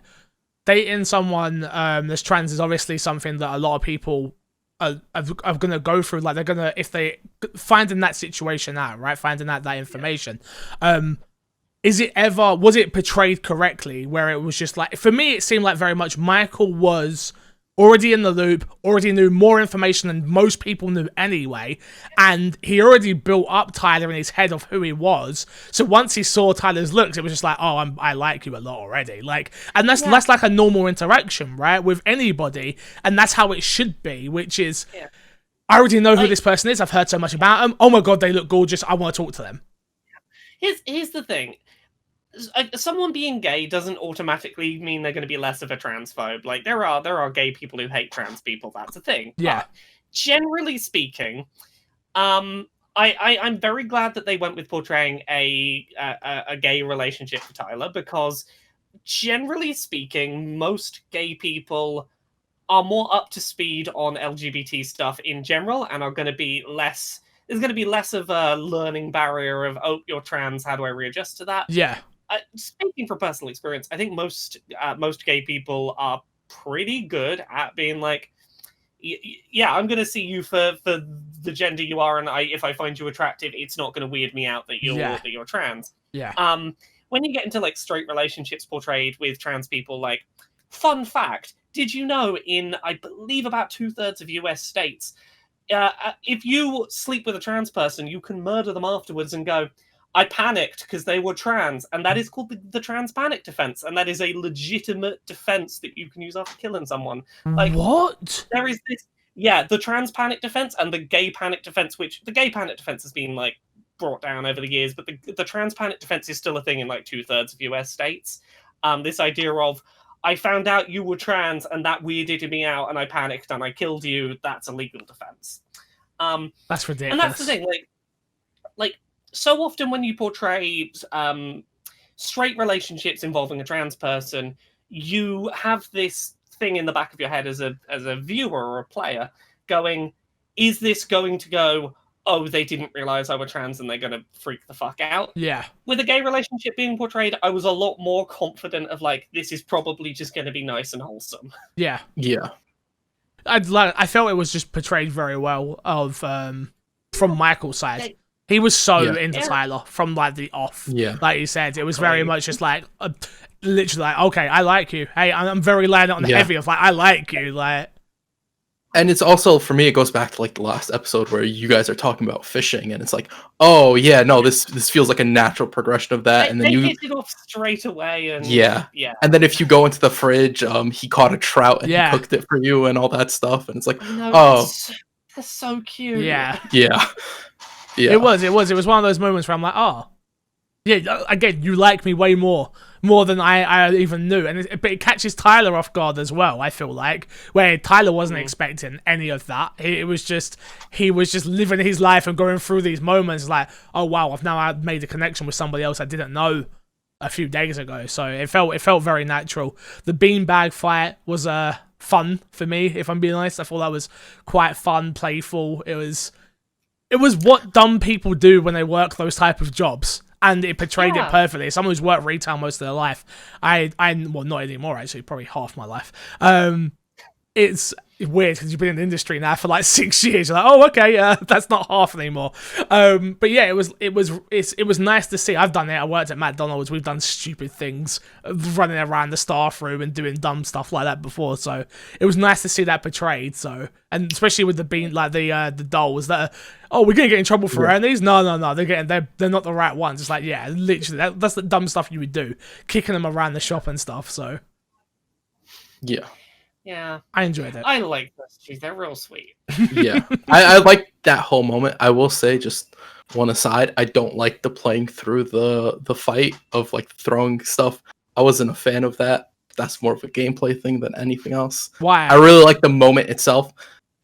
A: dating someone that's trans is obviously something that a lot of people are going to go through. Like they're going to, if they finding that situation out, right, finding out that information. Was it portrayed correctly where it was just like, for me, it seemed like very much Michael was already in the loop, already knew more information than most people knew anyway, and he already built up Tyler in his head of who he was. So once he saw Tyler's looks, it was just like, oh, I like you a lot already. Like, and that's like a normal interaction, right, with anybody, and that's how it should be, which is, I already know who this person is, I've heard so much about them, oh my god, they look gorgeous, I want to talk to them.
C: Here's the thing. Someone being gay doesn't automatically mean they're going to be less of a transphobe. Like there are gay people who hate trans people. That's a thing.
A: Yeah.
C: But generally speaking, I'm very glad that they went with portraying a gay relationship for Tyler because generally speaking, most gay people are more up to speed on LGBT stuff in general and are going to be less. There's going to be less of a learning barrier of, oh, you're trans. How do I readjust to that?
A: Yeah.
C: Speaking from personal experience, I think most gay people are pretty good at being like, yeah, I'm going to see you for the gender you are, and if I find you attractive, it's not going to weird me out that you're trans.
A: Yeah.
C: When you get into like straight relationships portrayed with trans people, like, fun fact, did you know in I believe about 2/3 of US states, if you sleep with a trans person, you can murder them afterwards and go, I panicked because they were trans, and that is called the trans panic defense, and that is a legitimate defense that you can use after killing someone. Like,
A: what?
C: There is the trans panic defense and the gay panic defense, which the gay panic defense has been like brought down over the years, but the trans panic defense is still a thing in like 2/3 of US states. This idea of, I found out you were trans and that weirded me out and I panicked and I killed you, that's a legal defense.
A: That's ridiculous.
C: And that's the thing, like so often when you portray straight relationships involving a trans person, you have this thing in the back of your head as a viewer or a player going, is this going to go, oh, they didn't realize I was trans and they're going to freak the fuck out?
A: Yeah.
C: With a gay relationship being portrayed, I was a lot more confident of like, this is probably just going to be nice and wholesome.
A: Yeah.
B: Yeah.
A: I felt it was just portrayed very well from Michael's side. He was so into Tyler from like the off.
B: Yeah.
A: Like you said, it was very much just like literally like, okay, I like you. Hey, I'm very laying it on the heavy of like, I like you. Like,
B: and it's also, for me, it goes back to like the last episode where you guys are talking about fishing, and it's like, oh yeah, no, this feels like a natural progression of that. And then you
C: hit it off straight away, and
B: and then if you go into the fridge, he caught a trout and he cooked it for you and all that stuff, and it's like,
C: that's so cute.
A: Yeah. It was one of those moments where I'm like, oh, yeah, again, you like me way more than I even knew, but it catches Tyler off guard as well. I feel like where Tyler wasn't expecting any of that. He was just living his life and going through these moments like, oh wow, I've made a connection with somebody else I didn't know a few days ago. So it felt very natural. The beanbag fight was fun for me, if I'm being honest. I thought that was quite fun, playful. It was what dumb people do when they work those type of jobs. And it portrayed it perfectly. Someone who's worked retail most of their life. Well, not anymore, actually. Probably half my life. It's weird because you've been in the industry now for like 6 years. You're like, oh, okay, that's not half anymore. But yeah, it was nice to see. I've done it. I worked at McDonald's. We've done stupid things, running around the staff room and doing dumb stuff like that before. So it was nice to see that portrayed. So, and especially with the dolls that, we're gonna get in trouble for wearing these. No, they're not the right ones. It's like, yeah, literally, that's the dumb stuff you would do, kicking them around the shop and stuff. So
B: yeah.
C: Yeah,
A: I enjoyed it.
C: I like those two. They're real sweet.
B: Yeah, I like that whole moment. I will say, just one aside, I don't like the playing through the fight of like throwing stuff. I wasn't a fan of that. That's more of a gameplay thing than anything else.
A: Why?
B: I really like the moment itself.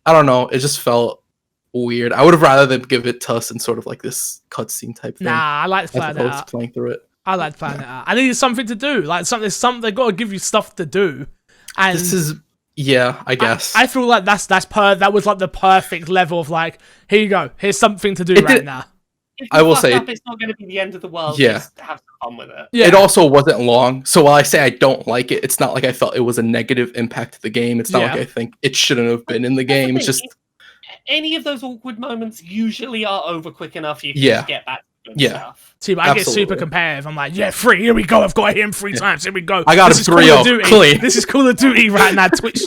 B: I don't know. It just felt weird. I would have rather them give it to us in sort of like this cutscene type thing.
A: Nah, I like playing it out.
B: Playing through it.
A: I like playing it out. I needed something to do. Like something. They got to give you stuff to do. And
B: this is. Yeah, I guess.
A: I feel like that was like the perfect level of like, here you go, here's something to do now.
B: I will say
C: it's not going to be the end of the world.
B: Yeah.
C: Just have some fun with it.
B: Yeah. It also wasn't long, so while I say I don't like it, it's not like I felt it was a negative impact to the game. It's not like I think it shouldn't have been in the game. It's just
C: any of those awkward moments usually are over quick enough. You can just get back to good stuff.
A: See, but I get super competitive. I'm like, 3, here we go. I've got him 3 times. Here we go.
B: I got him 3-0. Clean.
A: This is Call of Duty right now. Twitch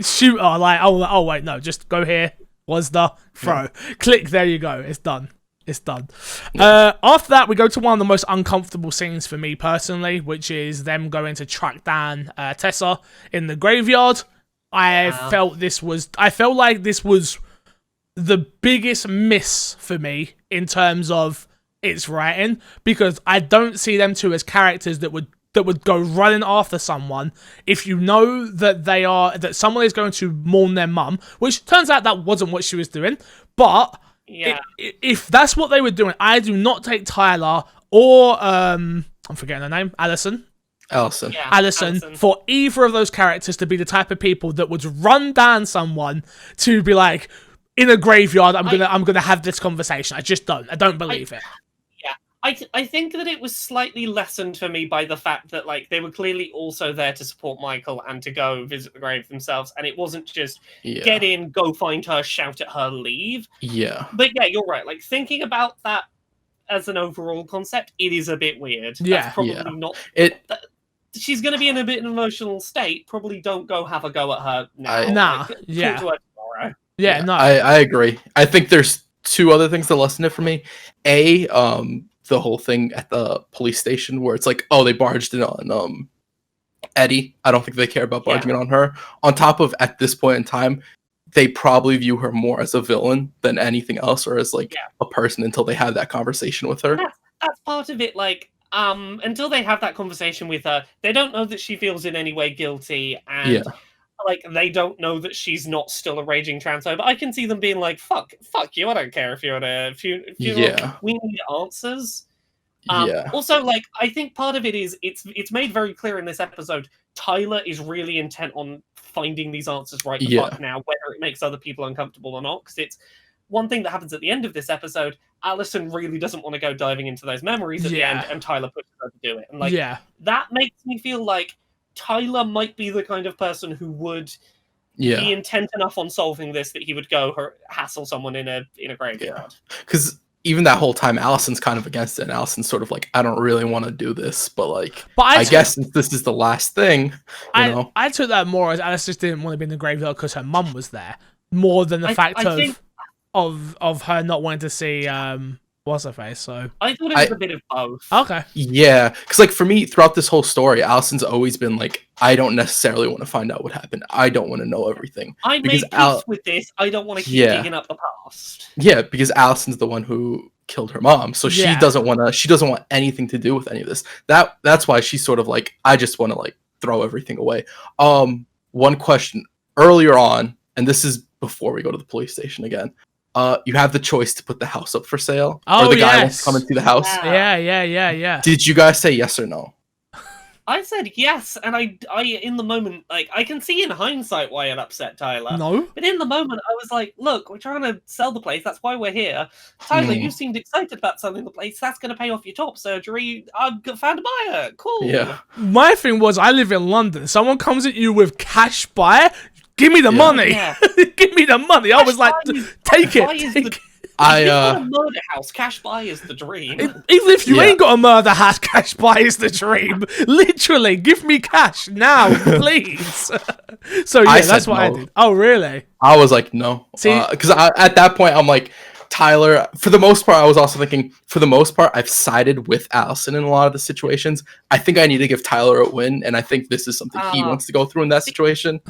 A: shooter. Like, oh wait, no, just go here. Was the throw. Click, there you go. It's done. After that, we go to one of the most uncomfortable scenes for me personally, which is them going to track down Tessa in the graveyard. I felt like this was the biggest miss for me in terms of its writing, because I don't see them two as characters that would go running after someone if you know that someone is going to mourn their mum, which turns out that wasn't what she was doing. But if that's what they were doing, I do not take Tyler or I'm forgetting her name, Allison, for either of those characters to be the type of people that would run down someone to be like, in a graveyard, I'm gonna have this conversation. I just don't. I don't believe it.
C: I think that it was slightly lessened for me by the fact that like they were clearly also there to support Michael and to go visit the grave themselves, and it wasn't just get in, go find her, shout at her, leave.
B: Yeah.
C: But yeah, you're right. Like thinking about that as an overall concept, it is a bit weird.
A: Yeah.
C: That's probably not it. She's going to be in a bit of an emotional state. Probably don't go have a go at her now.
A: Talk to her tomorrow.
B: Yeah, no. I agree. I think there's 2 other things that lessen it for me. The whole thing at the police station where it's like, they barged in on Eddie. I don't think they care about barging in on her. On top of, at this point in time, they probably view her more as a villain than anything else, or as like a person until they have that conversation with her.
C: That's part of it. Like, until they have that conversation with her, they don't know that she feels in any way guilty, and like they don't know that she's not still a raging transphobe. I can see them being like, fuck you, I don't care if you're at a funeral. We need answers. Also, like, I think part of it is it's made very clear in this episode, Tyler is really intent on finding these answers right the fuck now, whether it makes other people uncomfortable or not, because it's one thing that happens at the end of this episode. Allison really doesn't want to go diving into those memories at the end, and Tyler pushes her to do it. And like that makes me feel like Tyler might be the kind of person who would be intent enough on solving this that he would go hassle someone in a graveyard.
B: Because even that whole time, Allison's kind of against it, and Allison's sort of like, I don't really want to do this, but I guess since this is the last thing, you know.
A: I took that more as Alice just didn't want to be in the graveyard because her mum was there, more than the fact of her not wanting to see what's her face. So
C: I thought it was a bit of both.
A: Okay.
B: Yeah, because like for me, throughout this whole story, Allison's always been like, I don't necessarily want to find out what happened. I don't want to know everything.
C: I made peace with this. I don't want to keep digging up the past.
B: Yeah, because Allison's the one who killed her mom, so she doesn't want to. She doesn't want anything to do with any of this. That's why she's sort of like, I just want to like throw everything away. One question earlier on, and this is before we go to the police station again. You have the choice to put the house up for sale, or the guy wants to come and see the house.
A: Yeah.
B: Did you guys say yes or no?
C: I said yes, and I in the moment, like, I can see in hindsight why it upset Tyler.
A: No.
C: But in the moment, I was like, look, we're trying to sell the place. That's why we're here. Tyler, you seemed excited about selling the place. That's going to pay off your top surgery. I've found a buyer. Cool.
B: Yeah.
A: My thing was, I live in London. Someone comes at you with cash buy. Give me the money.
C: Yeah.
A: Give me the money. I was like, take it.
C: If you've got a murder house, cash buy is the dream.
A: Even if you ain't got a murder house, cash buy is the dream. Literally, give me cash now, please. So yeah, that's what I did. Oh, really?
B: I was like, no. Because at that point, I'm like, Tyler, for the most part, I was also thinking, for the most part, I've sided with Allison in a lot of the situations. I think I need to give Tyler a win, and I think this is something he wants to go through in that situation.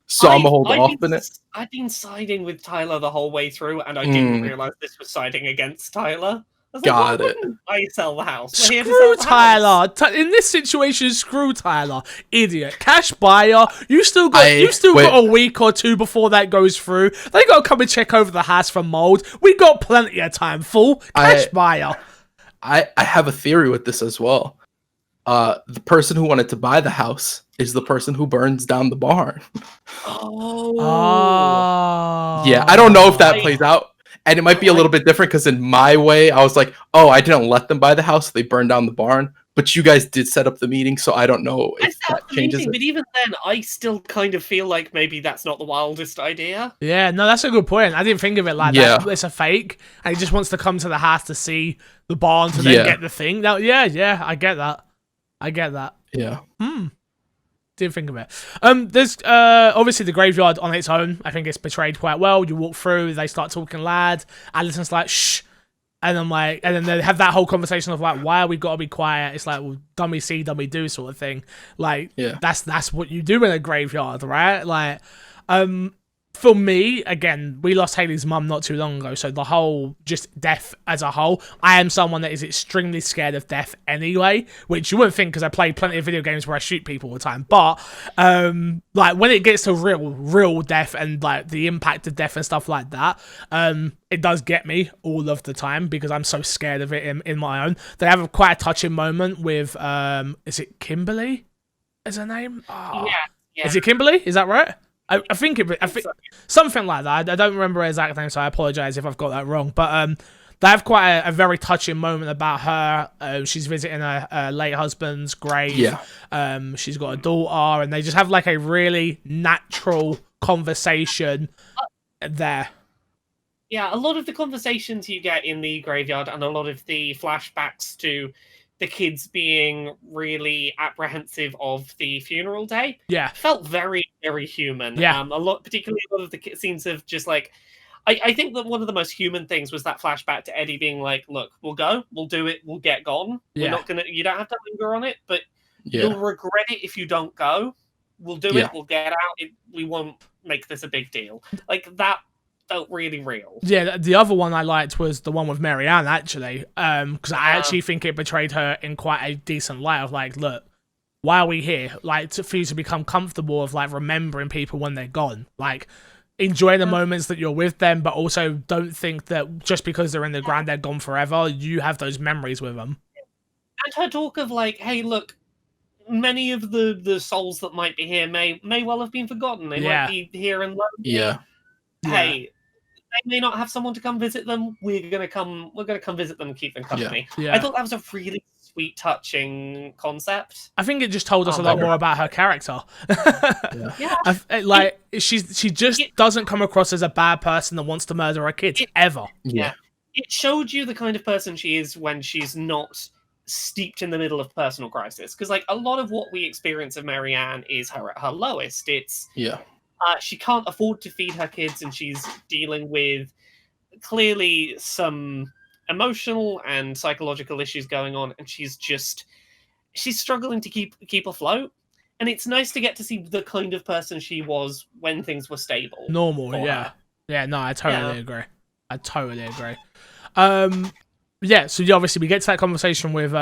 B: So I'm going to hold off on it.
C: I've been siding with Tyler the whole way through, and I didn't realize this was siding against Tyler. I was
B: Got
C: like, I sell the house.
A: Screw Tyler. In this situation, screw Tyler. Idiot. Cash buyer. You still got a week or two before that goes through. They got to come and check over the house for mold. We got plenty of time, fool. Cash buyer.
B: I have a theory with this as well. The person who wanted to buy the house is the person who burns down the barn. Yeah, I don't know if that plays out. And it might be a little bit different because in my way, I was like, oh, I didn't let them buy the house. They burned down the barn. But you guys did set up the meeting, so I don't know if that changes it.
C: But even then, I still kind of feel like maybe that's not the wildest idea.
A: Yeah, no, that's a good point. I didn't think of it like that. It's a fake, and he just wants to come to the house to see the barn to then get the thing. Now, yeah, I get that.
B: Yeah.
A: Didn't think of it. There's obviously the graveyard on its own. I think it's portrayed quite well. You walk through, they start talking loud. Allison's like, shh. And I'm like, and then they have that whole conversation of like, why we gotta be quiet? It's like, well, dummy see, dummy do sort of thing. Like, that's what you do in a graveyard, right? Like, for me, again, we lost Haley's mum not too long ago, so the whole just death as a whole, I am someone that is extremely scared of death anyway, which you wouldn't think because I play plenty of video games where I shoot people all the time, but like when it gets to real death and like the impact of death and stuff like that, it does get me all of the time because I'm so scared of it in my own. They have quite a touching moment with is it Kimberly? Is her name? Oh.
C: Yeah.
A: Is it Kimberly? Is that right? I think something like that. I don't remember her exact name, so I apologize if I've got that wrong. But they have quite a very touching moment about her. She's visiting her late husband's grave. Yeah. She's got a daughter, and they just have like a really natural conversation there.
C: Yeah, a lot of the conversations you get in the graveyard and a lot of the flashbacks to the kids being really apprehensive of the funeral day.
A: Yeah.
C: Felt very, very human.
A: Yeah.
C: Particularly a lot of the scenes of just like, I think that one of the most human things was that flashback to Eddie being like, look, we'll go, we'll do it, we'll get gone. We're not gonna, you don't have to linger on it, but you'll regret it if you don't go. We'll do it. We'll get out. We won't make this a big deal. Like, that felt really real.
A: Yeah, the other one I liked was the one with Marianne, actually, because I actually think it portrayed her in quite a decent light of, like, look, why are we here? Like, for you to become comfortable of, like, remembering people when they're gone. Like, enjoy the moments that you're with them, but also don't think that just because they're in the ground, they're gone forever. You have those memories with them.
C: And her talk of, like, hey, look, many of the souls that might be here may well have been forgotten. They might be here and lonely.
B: Yeah.
C: Hey, they may not have someone to come visit them. We're gonna come visit them and keep them company.
A: Yeah.
C: I thought that was a really sweet, touching concept.
A: I think it just told us a lot more about her character. She just doesn't come across as a bad person that wants to murder her kids ever.
C: Yeah. It showed you the kind of person she is when she's not steeped in the middle of personal crisis. Because, like, a lot of what we experience of Marianne is her at her lowest. It's she can't afford to feed her kids, and she's dealing with clearly some emotional and psychological issues going on, and she's struggling to keep afloat. And it's nice to get to see the kind of person she was when things were stable.
A: Normal, yeah.
C: Her.
A: Yeah, no, I totally agree. So obviously we get to that conversation with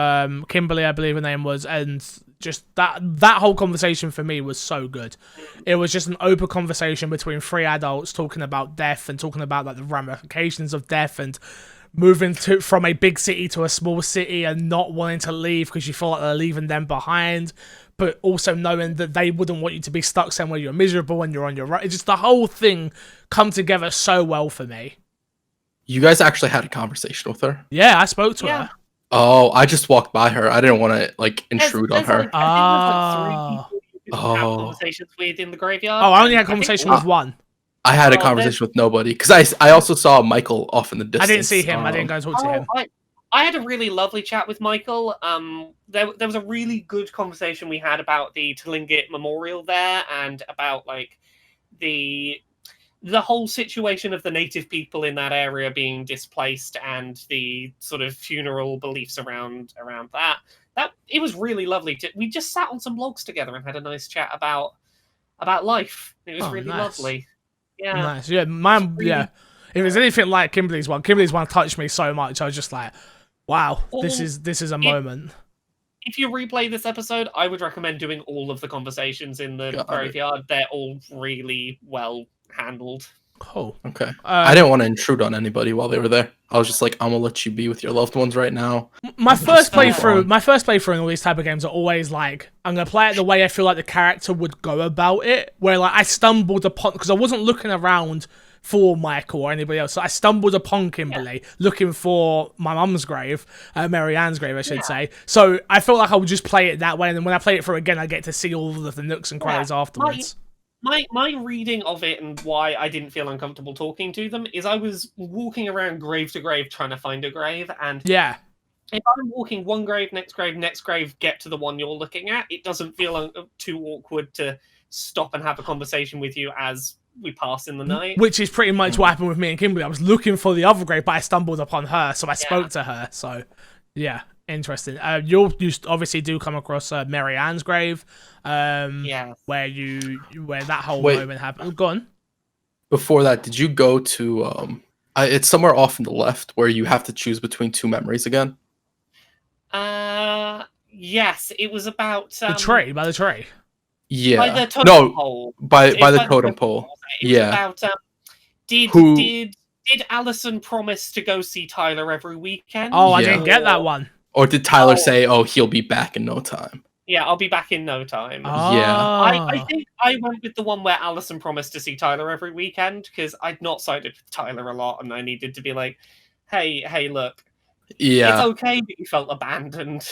A: Kimberly, I believe her name was, and just that whole conversation for me was so good. It was just an open conversation between three adults talking about death and talking about, like, the ramifications of death and moving from a big city to a small city and not wanting to leave because you feel like they're leaving them behind, but also knowing that they wouldn't want you to be stuck somewhere you're miserable and you're on your right. It's just the whole thing come together so well for me.
B: You guys actually had a conversation with her?
A: Yeah, I spoke to her.
B: Oh, I just walked by her. I didn't want to, like, intrude on her.
C: I think there's, like, 3 people you have conversations with in the graveyard.
A: Oh, I only had a conversation with one.
B: I had a conversation with nobody because I also saw Michael off in the distance.
A: I didn't see him. I didn't go talk to him.
C: I had a really lovely chat with Michael. There was a really good conversation we had about the Tlingit Memorial there and about, like, the whole situation of the native people in that area being displaced and the sort of funeral beliefs around that. It was really lovely. We just sat on some logs together and had a nice chat about life. It was really lovely. Yeah.
A: Nice. Yeah, mine. Yeah. If there's anything like Kimberly's one touched me so much. I was just like, wow, this is a moment.
C: If you replay this episode, I would recommend doing all of the conversations in the graveyard. They're all really well handled.
A: Cool.
B: Okay. I didn't want to intrude on anybody while they were there. I was just like, I'm gonna let you be with your loved ones right now.
A: My first playthrough in all these type of games are always like, I'm gonna play it the way I feel like the character would go about it. Where, like, I stumbled upon, because I wasn't looking around for Michael or anybody else, so I stumbled upon Kimberly looking for my mum's grave, Marianne's grave, I should say. So I felt like I would just play it that way, and then when I play it through again, I get to see all of the nooks and crannies afterwards.
C: My reading of it and why I didn't feel uncomfortable talking to them is I was walking around grave to grave trying to find a grave, and if I'm walking one grave, next grave, get to the one you're looking at, it doesn't feel too awkward to stop and have a conversation with you as we pass in the night.
A: Which is pretty much what happened with me and Kimberly. I was looking for the other grave, but I stumbled upon her, so I spoke to her. So, yeah, interesting. You obviously do come across Marianne's grave, where that whole moment happened. Go on.
B: Before that, did you go to it's somewhere off in the left where you have to choose between two memories again?
C: Yes, it was about
A: the tree, by the tree.
B: Yeah.
C: By the totem pole.
B: By the totem pole.
C: About did Allison promise to go see Tyler every weekend?
A: Oh, I didn't get that one.
B: Or did Tyler say, "Oh, he'll be back in no time"?
C: Yeah, I'll be back in no time.
A: Oh.
B: Yeah.
C: I think I went with the one where Allison promised to see Tyler every weekend because I'd not sided with Tyler a lot, and I needed to be like, "Hey, look, it's okay that you felt abandoned."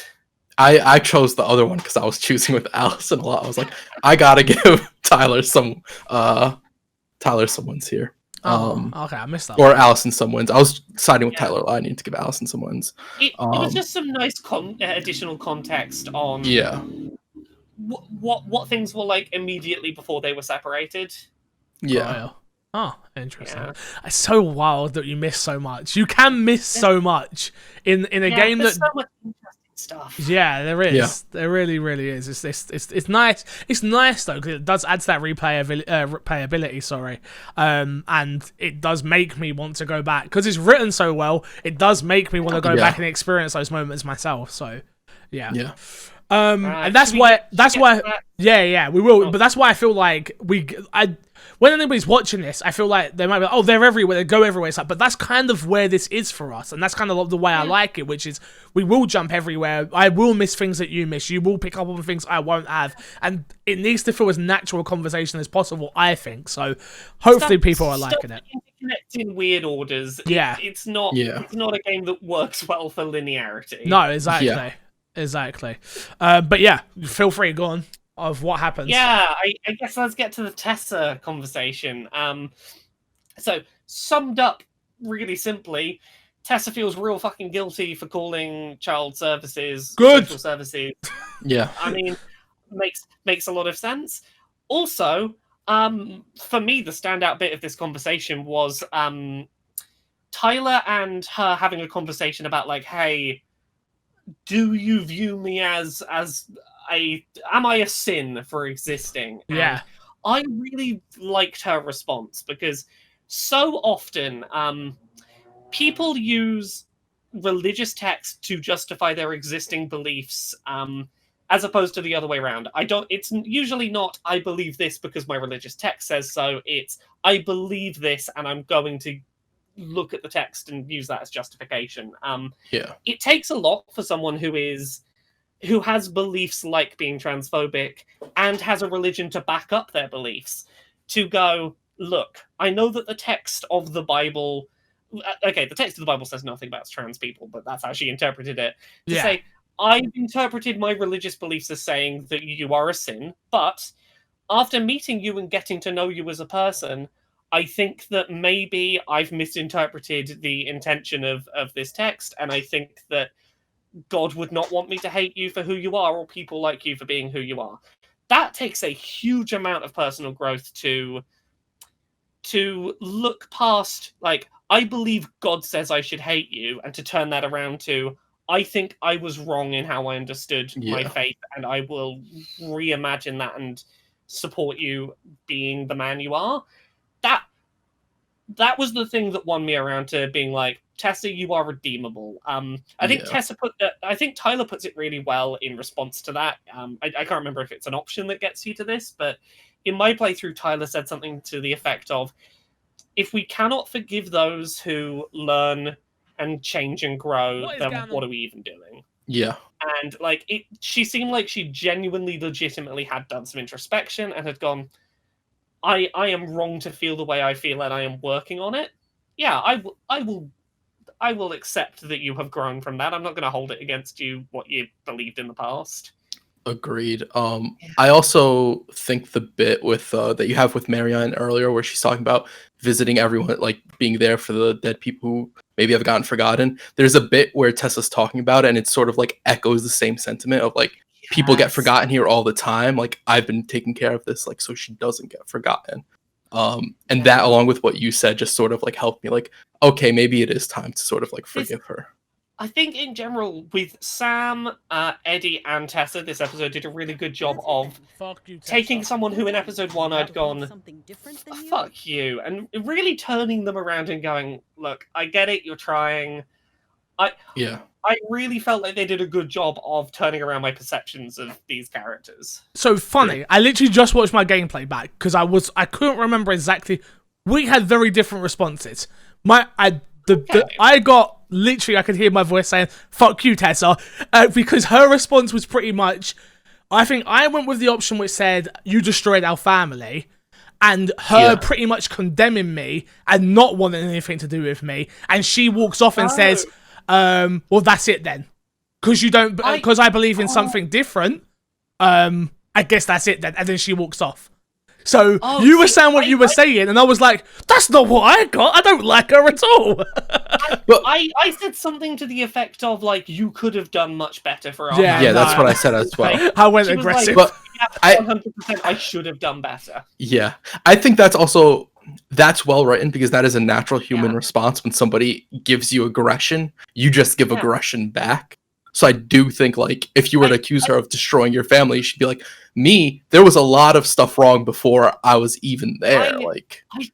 B: I chose the other one because I was choosing with Allison a lot. I was like, I gotta give Tyler some wins here.
A: Okay, I missed that.
B: Or Allison some wins. I was siding with Tyler. I need to give Allison some wins.
C: It was just some nice additional context on what things were like immediately before they were separated.
B: Yeah.
A: Oh, interesting. Yeah. It's so wild that you miss so much. You can miss so much in a game that.
C: So much interesting stuff.
A: Yeah, there is.
B: Yeah.
A: There really, really is. It's nice. It's nice though because it does add to that replayability. Sorry, and it does make me want to go back because it's written so well. It does make me want to go back and experience those moments myself. So, yeah.
B: Yeah.
A: And that's why. Yeah, we will. But that's why I feel like when anybody's watching this, I feel like they might be like, oh, they're everywhere, they go everywhere. It's like, but that's kind of where this is for us, and that's kind of the way I like it, which is we will jump everywhere. I will miss things that you miss. You will pick up on things I won't have, and it needs to feel as natural a conversation as possible. I think so. Hopefully, people are liking it.
C: Interconnect in weird orders.
A: Yeah,
C: it's not. Yeah. It's not a game that works well for linearity.
A: No, exactly. Yeah. Exactly. But yeah, feel free, go on, of what happens.
C: Yeah, I guess let's get to the Tessa conversation. So, summed up really simply, Tessa feels real fucking guilty for calling child services social services.
B: Yeah.
C: I mean, makes a lot of sense. Also, for me, the standout bit of this conversation was Tyler and her having a conversation about, like, hey, do you view me as am I a sin for existing?
A: Yeah.
C: And I really liked her response because so often people use religious text to justify their existing beliefs as opposed to the other way around. It's usually not I believe this because my religious text says so. It's I believe this and I'm going to look at the text and use that as justification. It takes a lot for someone who has beliefs like being transphobic and has a religion to back up their beliefs to go, look, I know that the text of the Bible, okay, the text of the Bible says nothing about trans people, but that's how she interpreted it. To say, I've interpreted my religious beliefs as saying that you are a sin, but after meeting you and getting to know you as a person, I think that maybe I've misinterpreted the intention of this text, and I think that God would not want me to hate you for who you are, or people like you for being who you are. That takes a huge amount of personal growth to look past, like, I believe God says I should hate you, and to turn that around to, I think I was wrong in how I understood my faith, and I will reimagine that and support you being the man you are. That was the thing that won me around to being like, Tessa, you are redeemable. I think Tyler puts it really well in response to that. I can't remember if it's an option that gets you to this, but in my playthrough, Tyler said something to the effect of, if we cannot forgive those who learn and change and grow, then what are we even doing?
B: Yeah.
C: And like she seemed like she genuinely, legitimately had done some introspection and had gone, I am wrong to feel the way I feel, and I am working on it. Yeah, I will accept that you have grown from that. I'm not going to hold it against you what you believed in the past.
B: Agreed. I also think the bit with that you have with Marianne earlier, where she's talking about visiting everyone, like being there for the dead people who maybe have gotten forgotten. There's a bit where Tessa's talking about it, and it sort of like echoes the same sentiment of like, people get forgotten here all the time. Like, I've been taking care of this, like, so she doesn't get forgotten. And that, along with what you said, just sort of like helped me, like, okay, maybe it is time to sort of like forgive her.
C: I think in general, with Sam, Eddie, and Tessa, this episode did a really good job of taking someone who in episode 1 I'd gone, fuck you, and really turning them around and going, look, I get it, you're trying. I really felt like they did a good job of turning around my perceptions of these characters.
A: So funny, I literally just watched my gameplay back because I couldn't remember exactly. We had very different responses. I got literally, I could hear my voice saying "fuck you, Tessa," because her response was pretty much. I think I went with the option which said you destroyed our family, and her pretty much condemning me and not wanting anything to do with me, and she walks off and says, well, that's it then. Because I believe in something different, I guess that's it then. And then she walks off. So you were saying what you were saying, and I was like, that's not what I got. I don't like her at all.
C: I said something to the effect of, like, you could have done much better for us.
B: Yeah, that's what I said as well.
A: I went aggressive.
C: Like, but 100% I should have done better.
B: Yeah. I think that's well written, because that is a natural human response. When somebody gives you aggression, you just give aggression back. So I do think, like, if you were to accuse her of destroying your family, she'd be like, me, there was a lot of stuff wrong before I was even there.
C: I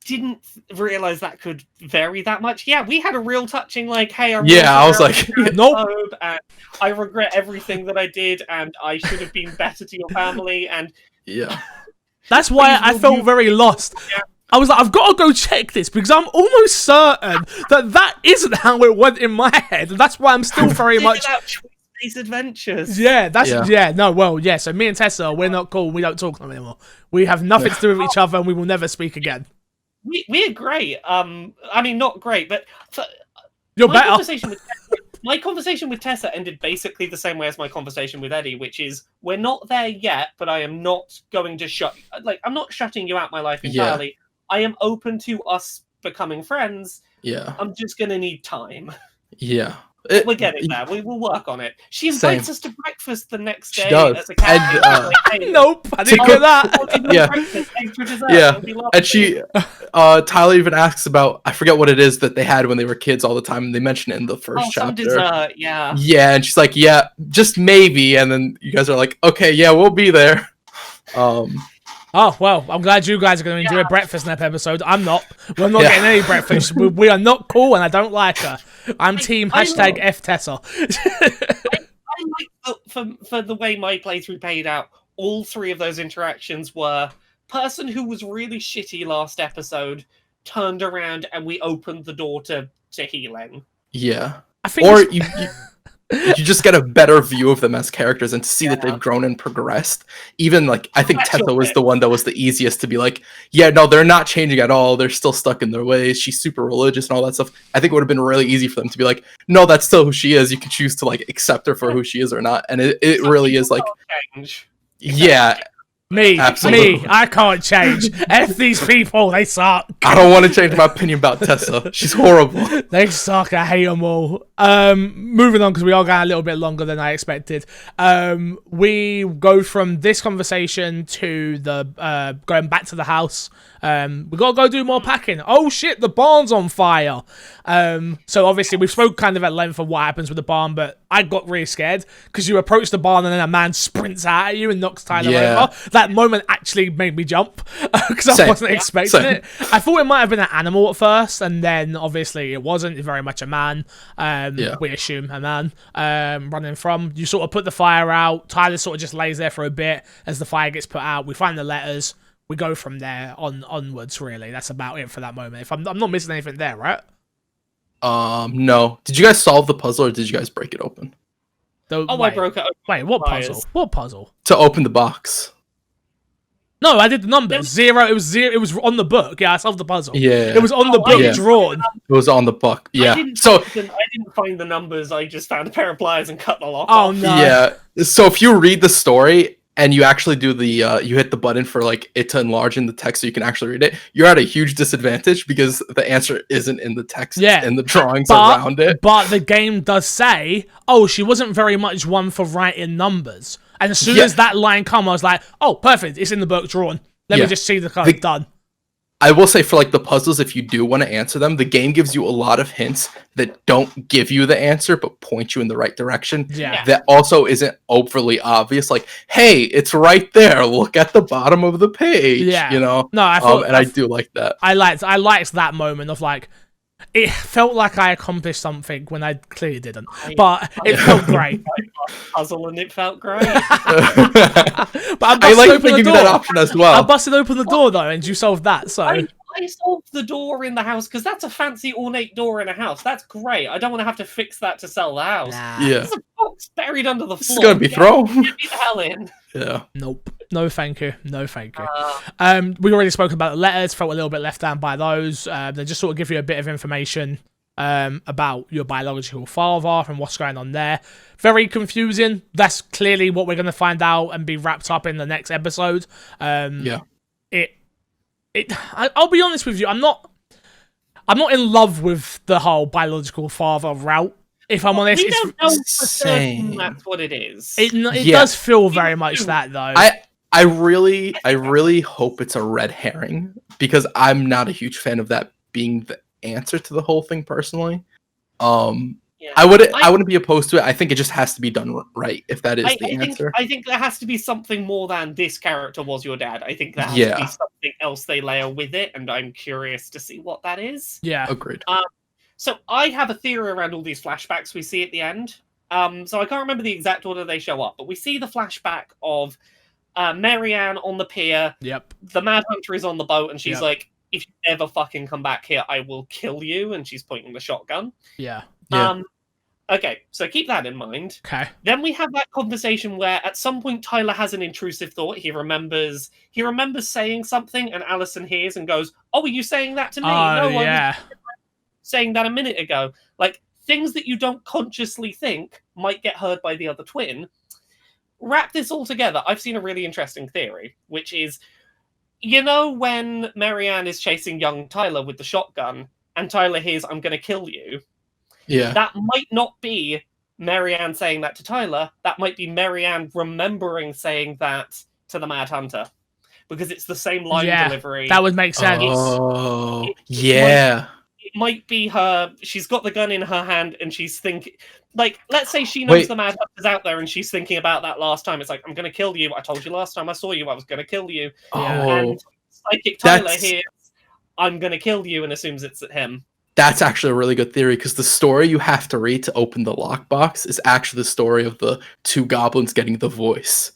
C: didn't realize that could vary that much. Yeah, we had a real touching, like, hey, I
B: was like,
A: nope.
C: And I regret everything that I did, and I should have been better to your family, and
B: yeah.
A: That's why I felt very lost. Yeah. I was like, I've got to go check this because I'm almost certain that isn't how it went in my head. And that's why I'm still very much...
C: Space adventures.
A: Yeah, so me and Tessa, we're not cool. We don't talk anymore. We have nothing to do with each other and we will never speak again.
C: We're great. I mean, not great, but...
A: You're better.
C: My conversation with Tessa ended basically the same way as my conversation with Eddie, which is, we're not there yet, but I am not going to I'm not shutting you out my life entirely. Yeah. I am open to us becoming friends.
B: Yeah.
C: I'm just going to need time.
B: Yeah.
C: We're getting there. We will work on it. She invites us to breakfast the next day.
B: She does.
C: As a cat.
A: Nope, I didn't get that.
B: Yeah. And she, Tyler even asks about, I forget what it is that they had when they were kids all the time. And they mention it in the first chapter.
C: Some dessert, yeah.
B: Yeah, and she's like, yeah, just maybe. And then you guys are like, okay, yeah, we'll be there.
A: Oh, well, I'm glad you guys are going to enjoy breakfast in that episode. I'm not. We're not getting any breakfast. We are not cool, and I don't like her. I'm team hashtag F Tessa.
C: I like for the way my playthrough paid out, all three of those interactions were person who was really shitty last episode turned around and we opened the door to healing.
B: Yeah. Or you just get a better view of them as characters and to see that they've grown and progressed. Even, like, I think Tessa was the one that was the easiest to be like, yeah, no, they're not changing at all. They're still stuck in their ways. She's super religious and all that stuff. I think it would have been really easy for them to be like, no, that's still who she is. You can choose to, like, accept her for who she is or not. And it really is like, yeah.
A: Me, I can't change. F these people, they suck.
B: I don't want to change my opinion about Tessa. She's horrible.
A: They suck, I hate them all. Moving on, because we are going a little bit longer than I expected. We go from this conversation to the going back to the house. We gotta go do more packing. Oh shit, the barn's on fire. So obviously we've spoke kind of at length of what happens with the barn, but I got really scared because you approach the barn and then a man sprints out at you and knocks Tyler over. That moment actually made me jump because I wasn't expecting it. I thought it might have been an animal at first, and then obviously it wasn't. It's very much a man. We assume a man running from. You sort of put the fire out. Tyler sort of just lays there for a bit as the fire gets put out. We find the letters. We go from there onwards, really. That's about it for that moment. If I'm not missing anything there, right?
B: No. Did you guys solve the puzzle or did you guys break it open?
C: I broke it open.
A: Wait, what puzzle? What puzzle?
B: To open the box.
A: No, I did the numbers. Zero. It was zero. It was on the book. Yeah, I solved the puzzle.
B: Yeah.
A: It was on the book drawn.
B: It was on the book. Yeah.
C: I didn't find the numbers. I just found a pair of pliers and cut the lock
A: off.
C: No.
B: Yeah. So if you read the story and you actually do the you hit the button for like it to enlarge in the text so you can actually read it, you're at a huge disadvantage because the answer isn't in the text, it's in the drawings around it.
A: But the game does say, oh, she wasn't very much one for writing numbers. And as soon as that line come, I was like, oh, perfect, it's in the book drawn. Let me just see the code done.
B: I will say for like the puzzles, if you do want to answer them, the game gives you a lot of hints that don't give you the answer, but point you in the right direction.
A: Yeah.
B: That also isn't overly obvious. Like, hey, it's right there. Look at the bottom of the page. Yeah. You know?
A: No, I thought,
B: I do like that.
A: I liked that moment of like, it felt like I accomplished something when I clearly didn't, but it felt great.
C: Puzzle and it felt great.
A: But I
B: like thinking that option as well.
A: I busted open the door though, and you solved that. So
C: I solved the door in the house because that's a fancy ornate door in a house. That's great. I don't want to have to fix that to sell the house.
A: Nah.
B: Yeah,
C: there's a box buried under the floor.
B: It's gonna be thrown.
C: Get me the hell in.
B: Yeah.
A: Nope. No, thank you. No, thank you. We already spoke about the letters. Felt a little bit left down by those. They just sort of give you a bit of information about your biological father and what's going on there. Very confusing. That's clearly what we're going to find out and be wrapped up in the next episode. I'll be honest with you. I'm not in love with the whole biological father route. If I'm honest,
C: we don't know for certain that's what it is.
A: It does feel very much that though.
B: I really hope it's a red herring because I'm not a huge fan of that being the answer to the whole thing personally.
C: Yeah.
B: I wouldn't be opposed to it. I think it just has to be done right if that is the answer.
C: I think there has to be something more than this character was your dad. I think there has to be something else they layer with it, and I'm curious to see what that is.
A: Yeah.
B: Agreed.
C: So I have a theory around all these flashbacks we see at the end. So I can't remember the exact order they show up, but we see the flashback of Marianne on the pier.
A: Yep.
C: The Mad Hunter is on the boat, and she's like, "If you ever fucking come back here, I will kill you." And she's pointing the shotgun.
A: Yeah.
C: Okay, so keep that in mind.
A: Okay.
C: Then we have that conversation where at some point Tyler has an intrusive thought. He remembers saying something, and Allison hears and goes, "Oh, are you saying that to me?"
A: Oh,
C: no,
A: yeah.
C: I was saying that a minute ago. Like, things that you don't consciously think might get heard by the other twin. Wrap this all together. I've seen a really interesting theory, which is, when Marianne is chasing young Tyler with the shotgun, and Tyler hears, "I'm going to kill you."
B: Yeah.
C: That might not be Marianne saying that to Tyler. That might be Marianne remembering saying that to the Mad Hunter. Because it's the same line delivery.
A: That would make sense.
B: Oh, yeah.
C: It might be her. She's got the gun in her hand and she's thinking... Like, let's say she knows the Mad Hunter's out there and she's thinking about that last time. It's like, "I'm going to kill you. I told you last time I saw you I was going to kill you." And Psychic Tyler hears, "I'm going to kill you," and assumes it's at him.
B: That's actually a really good theory, because the story you have to read to open the lockbox is actually the story of the two goblins getting the voice.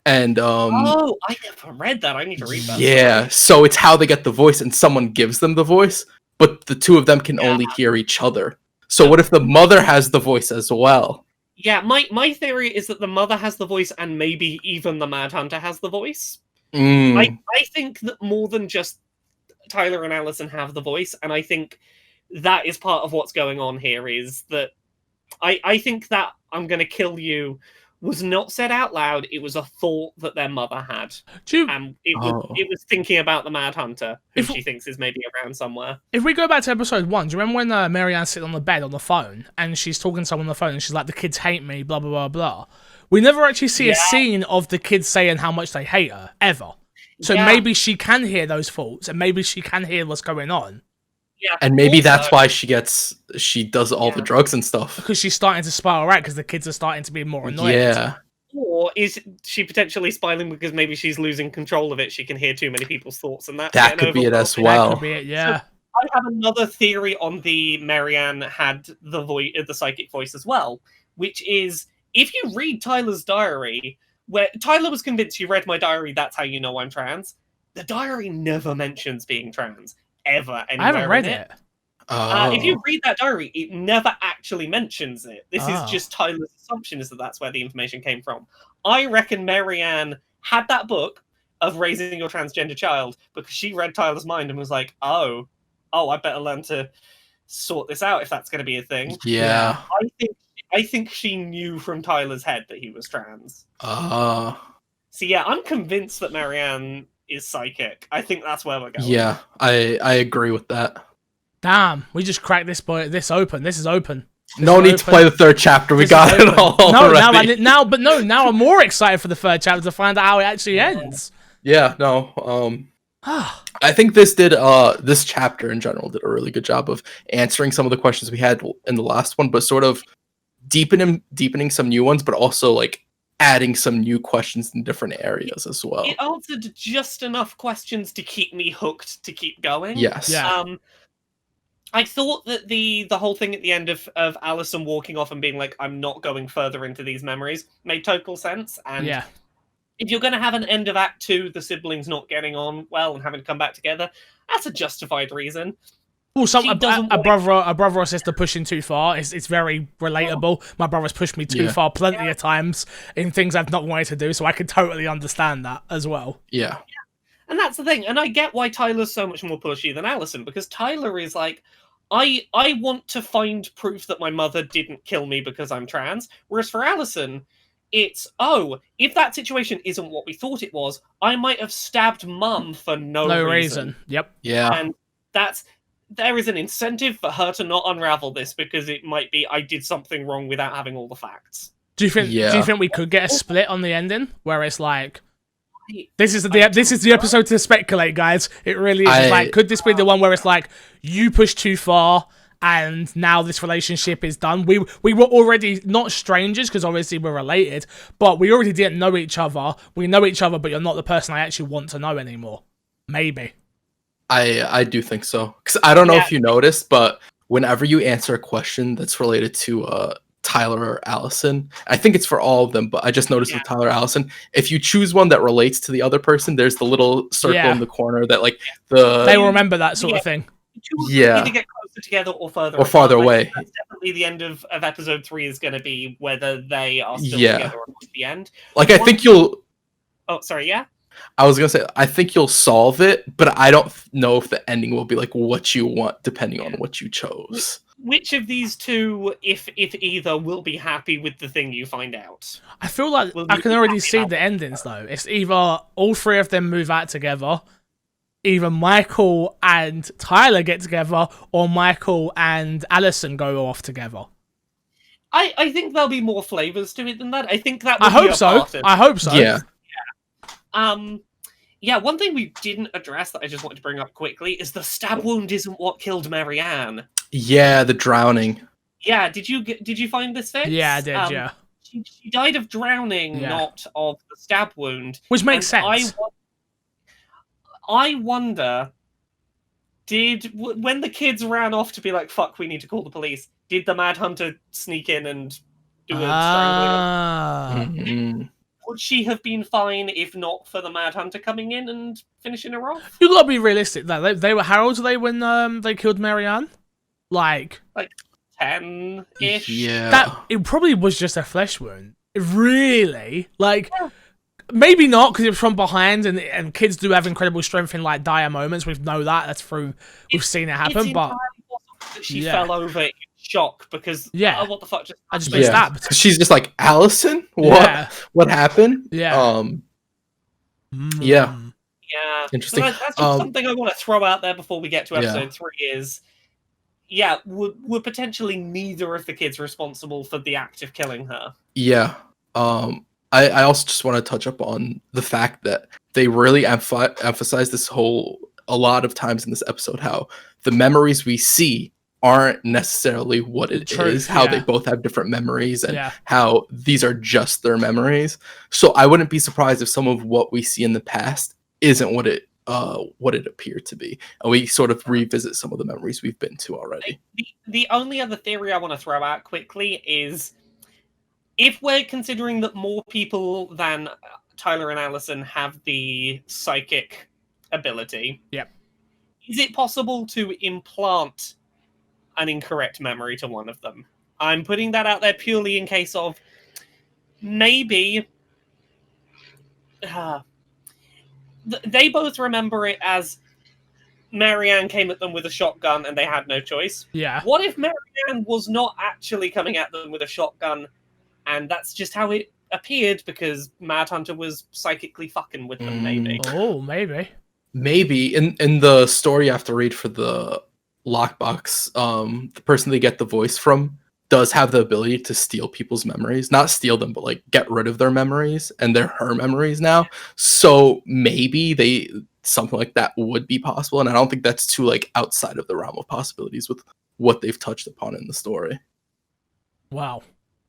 B: And
C: oh, I never read that. I need to read that.
B: Yeah, so it's how they get the voice, and someone gives them the voice, but the two of them can only hear each other. So what if the mother has the voice as well?
C: Yeah, my theory is that the mother has the voice, and maybe even the Mad Hunter has the voice. I think that more than just Tyler and Allison have the voice, and I think that is part of what's going on here, is that I think that "I'm going to kill you" was not said out loud. It was a thought that their mother had. And it was thinking about the Mad Hunter, who she thinks is maybe around somewhere.
A: If we go back to episode 1, do you remember when Marianne's sitting on the bed on the phone, and she's talking to someone on the phone, and she's like, "The kids hate me, blah, blah, blah, blah." We never actually see a scene of the kids saying how much they hate her, ever. So maybe she can hear those thoughts, and maybe she can hear what's going on.
C: Yeah,
B: and maybe that's why she does all the drugs and stuff.
A: Because she's starting to spiral out, because the kids are starting to be more annoyed.
B: Yeah.
C: Or is she potentially spiraling because maybe she's losing control of it? She can hear too many people's thoughts, and that
B: could be it as well.
A: That could be it, yeah.
C: So I have another theory on the Marianne had the psychic voice as well, which is, if you read Tyler's diary, where Tyler was convinced, "You read my diary, that's how you know I'm trans." The diary never mentions being trans. Ever anywhere.
A: I haven't read it.
C: If you read that diary, it never actually mentions it. This is just Tyler's assumption, is that that's where the information came from. I reckon Marianne had that book of raising your transgender child because she read Tyler's mind and was like, oh, I better learn to sort this out if that's going to be a thing.
B: Yeah.
C: I think she knew from Tyler's head that he was trans. So yeah, I'm convinced that Marianne is psychic. I think that's where we're going.
B: Yeah, I agree with that.
A: Damn, we just cracked this open. This is open.
B: No need to play the third chapter. We got it all already.
A: Now I'm more excited for the third chapter to find out how it actually ends.
B: Yeah, no. I think this chapter in general did a really good job of answering some of the questions we had in the last one, but sort of deepening some new ones, but also like adding some new questions in different areas as well.
C: It answered just enough questions to keep me hooked to keep going.
B: Yes.
A: Yeah.
C: I thought that the whole thing at the end of Allison walking off and being like, "I'm not going further into these memories," made total sense. And if you're going to have an end of Act 2, the siblings not getting on well and having to come back together, that's a justified reason.
A: Also, a brother or sister pushing too far, it's very relatable. My brother's pushed me too far plenty of times in things I've not wanted to do, so I can totally understand that as well.
B: Yeah.
C: And that's the thing, and I get why Tyler's so much more pushy than Allison, because Tyler is like, I want to find proof that my mother didn't kill me because I'm trans, whereas for Allison, it's, if that situation isn't what we thought it was, I might have stabbed Mum for no reason.
A: Yep.
B: Yeah.
C: And there is an incentive for her to not unravel this, because it might be, I did something wrong without having all the facts.
A: Do you think we could get a split on the ending where it's like, this is the episode to speculate, guys. It really is. Could this be the one where it's like, you pushed too far and now this relationship is done. We were already not strangers because obviously we're related, but we already didn't know each other. We know each other, but you're not the person I actually want to know anymore. Maybe.
B: I do think so, because I don't know if you noticed, but whenever you answer a question that's related to Tyler or Allison, I think it's for all of them, but I just noticed with Tyler or Allison, if you choose one that relates to the other person, there's the little circle in the corner that like
A: they will remember that sort of thing.
C: Either get closer together or farther
B: away.
C: That's definitely the end of episode 3 is going to be whether they are still together or not at the end.
B: Like I think you'll.
C: Oh, sorry. Yeah.
B: I was gonna say I think you'll solve it, but I don't know if the ending will be like what you want, depending on what you chose.
C: Which of these two, if either, will be happy with the thing you find out?
A: I feel like I can already see the endings though. It's either all 3 of them move out together, either Michael and Tyler get together, or Michael and Allison go off together.
C: I think there'll be more flavors to it than that. I think that.
A: I hope so.
B: Yeah.
C: Yeah, one thing we didn't address that I just wanted to bring up quickly is the stab wound isn't what killed Marianne.
B: Yeah, the drowning.
C: Yeah, did you find this fix?
A: Yeah, I did. Yeah,
C: she died of drowning, not of the stab wound,
A: which makes sense.
C: I wonder, when the kids ran off to be like, "Fuck, we need to call the police," did the Mad Hunter sneak in and do a strangling? Would she have been fine if not for the Mad Hunter coming in and finishing her off?
A: You gotta be realistic though. They were, how old were they when they killed Marianne? Like
C: 10-ish.
B: Yeah.
A: It probably was just a flesh wound. Really? Like, maybe not because it was from behind, and kids do have incredible strength in like dire moments. We know that. That's through. We've seen it happen.
C: It's
A: but
C: that she fell over in shock because what the fuck
A: I just been stabbed.
B: She's just like, Allison? What happened?
A: Yeah.
B: Yeah.
C: Yeah.
B: Interesting.
C: So that's just something I want to throw out there before we get to episode 3 is were potentially neither of the kids responsible for the act of killing her.
B: Yeah. I also just want to touch up on the fact that they really emphasize this a lot of times in this episode how the memories we see aren't necessarily what it is, how they both have different memories and how these are just their memories. So I wouldn't be surprised if some of what we see in the past isn't what it appeared to be, and we sort of revisit some of the memories we've been to already.
C: The only other theory I want to throw out quickly is if we're considering that more people than Tyler and Allison have the psychic ability, is it possible to implant an incorrect memory to one of them? I'm putting that out there purely in case of maybe they both remember it as Marianne came at them with a shotgun and they had no choice.
A: Yeah.
C: What if Marianne was not actually coming at them with a shotgun and that's just how it appeared because Mad Hunter was psychically fucking with them, maybe?
A: Oh, maybe.
B: Maybe. In the story you have to read for the lockbox, the person they get the voice from does have the ability to steal people's memories. Not steal them, but like get rid of their memories, and they're her memories now. So maybe something like that would be possible, and I don't think that's too like outside of the realm of possibilities with what they've touched upon in the story.
A: Wow.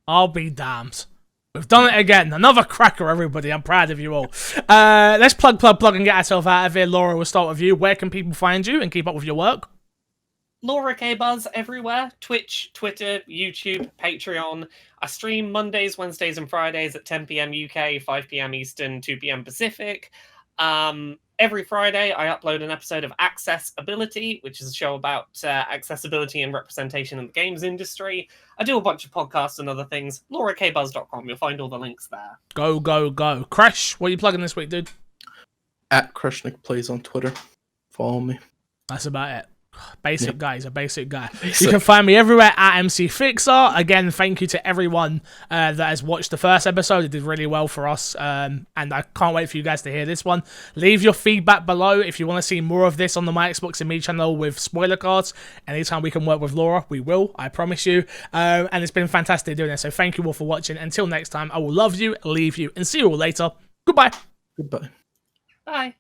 A: I'll be damned. We've done it again. Another cracker, everybody. I'm proud of you all. Let's plug and get ourselves out of here. Laura, we'll start with you. Where can people find you and keep up with your work?
C: Laura K Buzz everywhere. Twitch, Twitter, YouTube, Patreon. I stream Mondays, Wednesdays, and Fridays at 10 p.m. UK, 5 p.m. Eastern, 2 p.m. Pacific. Every Friday, I upload an episode of Accessibility, which is a show about accessibility and representation in the games industry. I do a bunch of podcasts and other things. LauraKBuzz.com. You'll find all the links there.
A: Go, go, go. Crash, what are you plugging this week, dude?
B: At Kreshnik Plays on Twitter. Follow me.
A: That's about it. Basic guy. He's a basic guy. You can find me everywhere at MC Fixer. Again, thank you to everyone that has watched the first episode. It did really well for us, and I can't wait for you guys to hear this one. Leave your feedback below if you want to see more of this on the My Xbox and Me channel with spoiler cards. Anytime we can work with Laura, we will. I promise you. And it's been fantastic doing this. So thank you all for watching. Until next time, I will love you, leave you, and see you all later. Goodbye.
B: Goodbye.
C: Bye.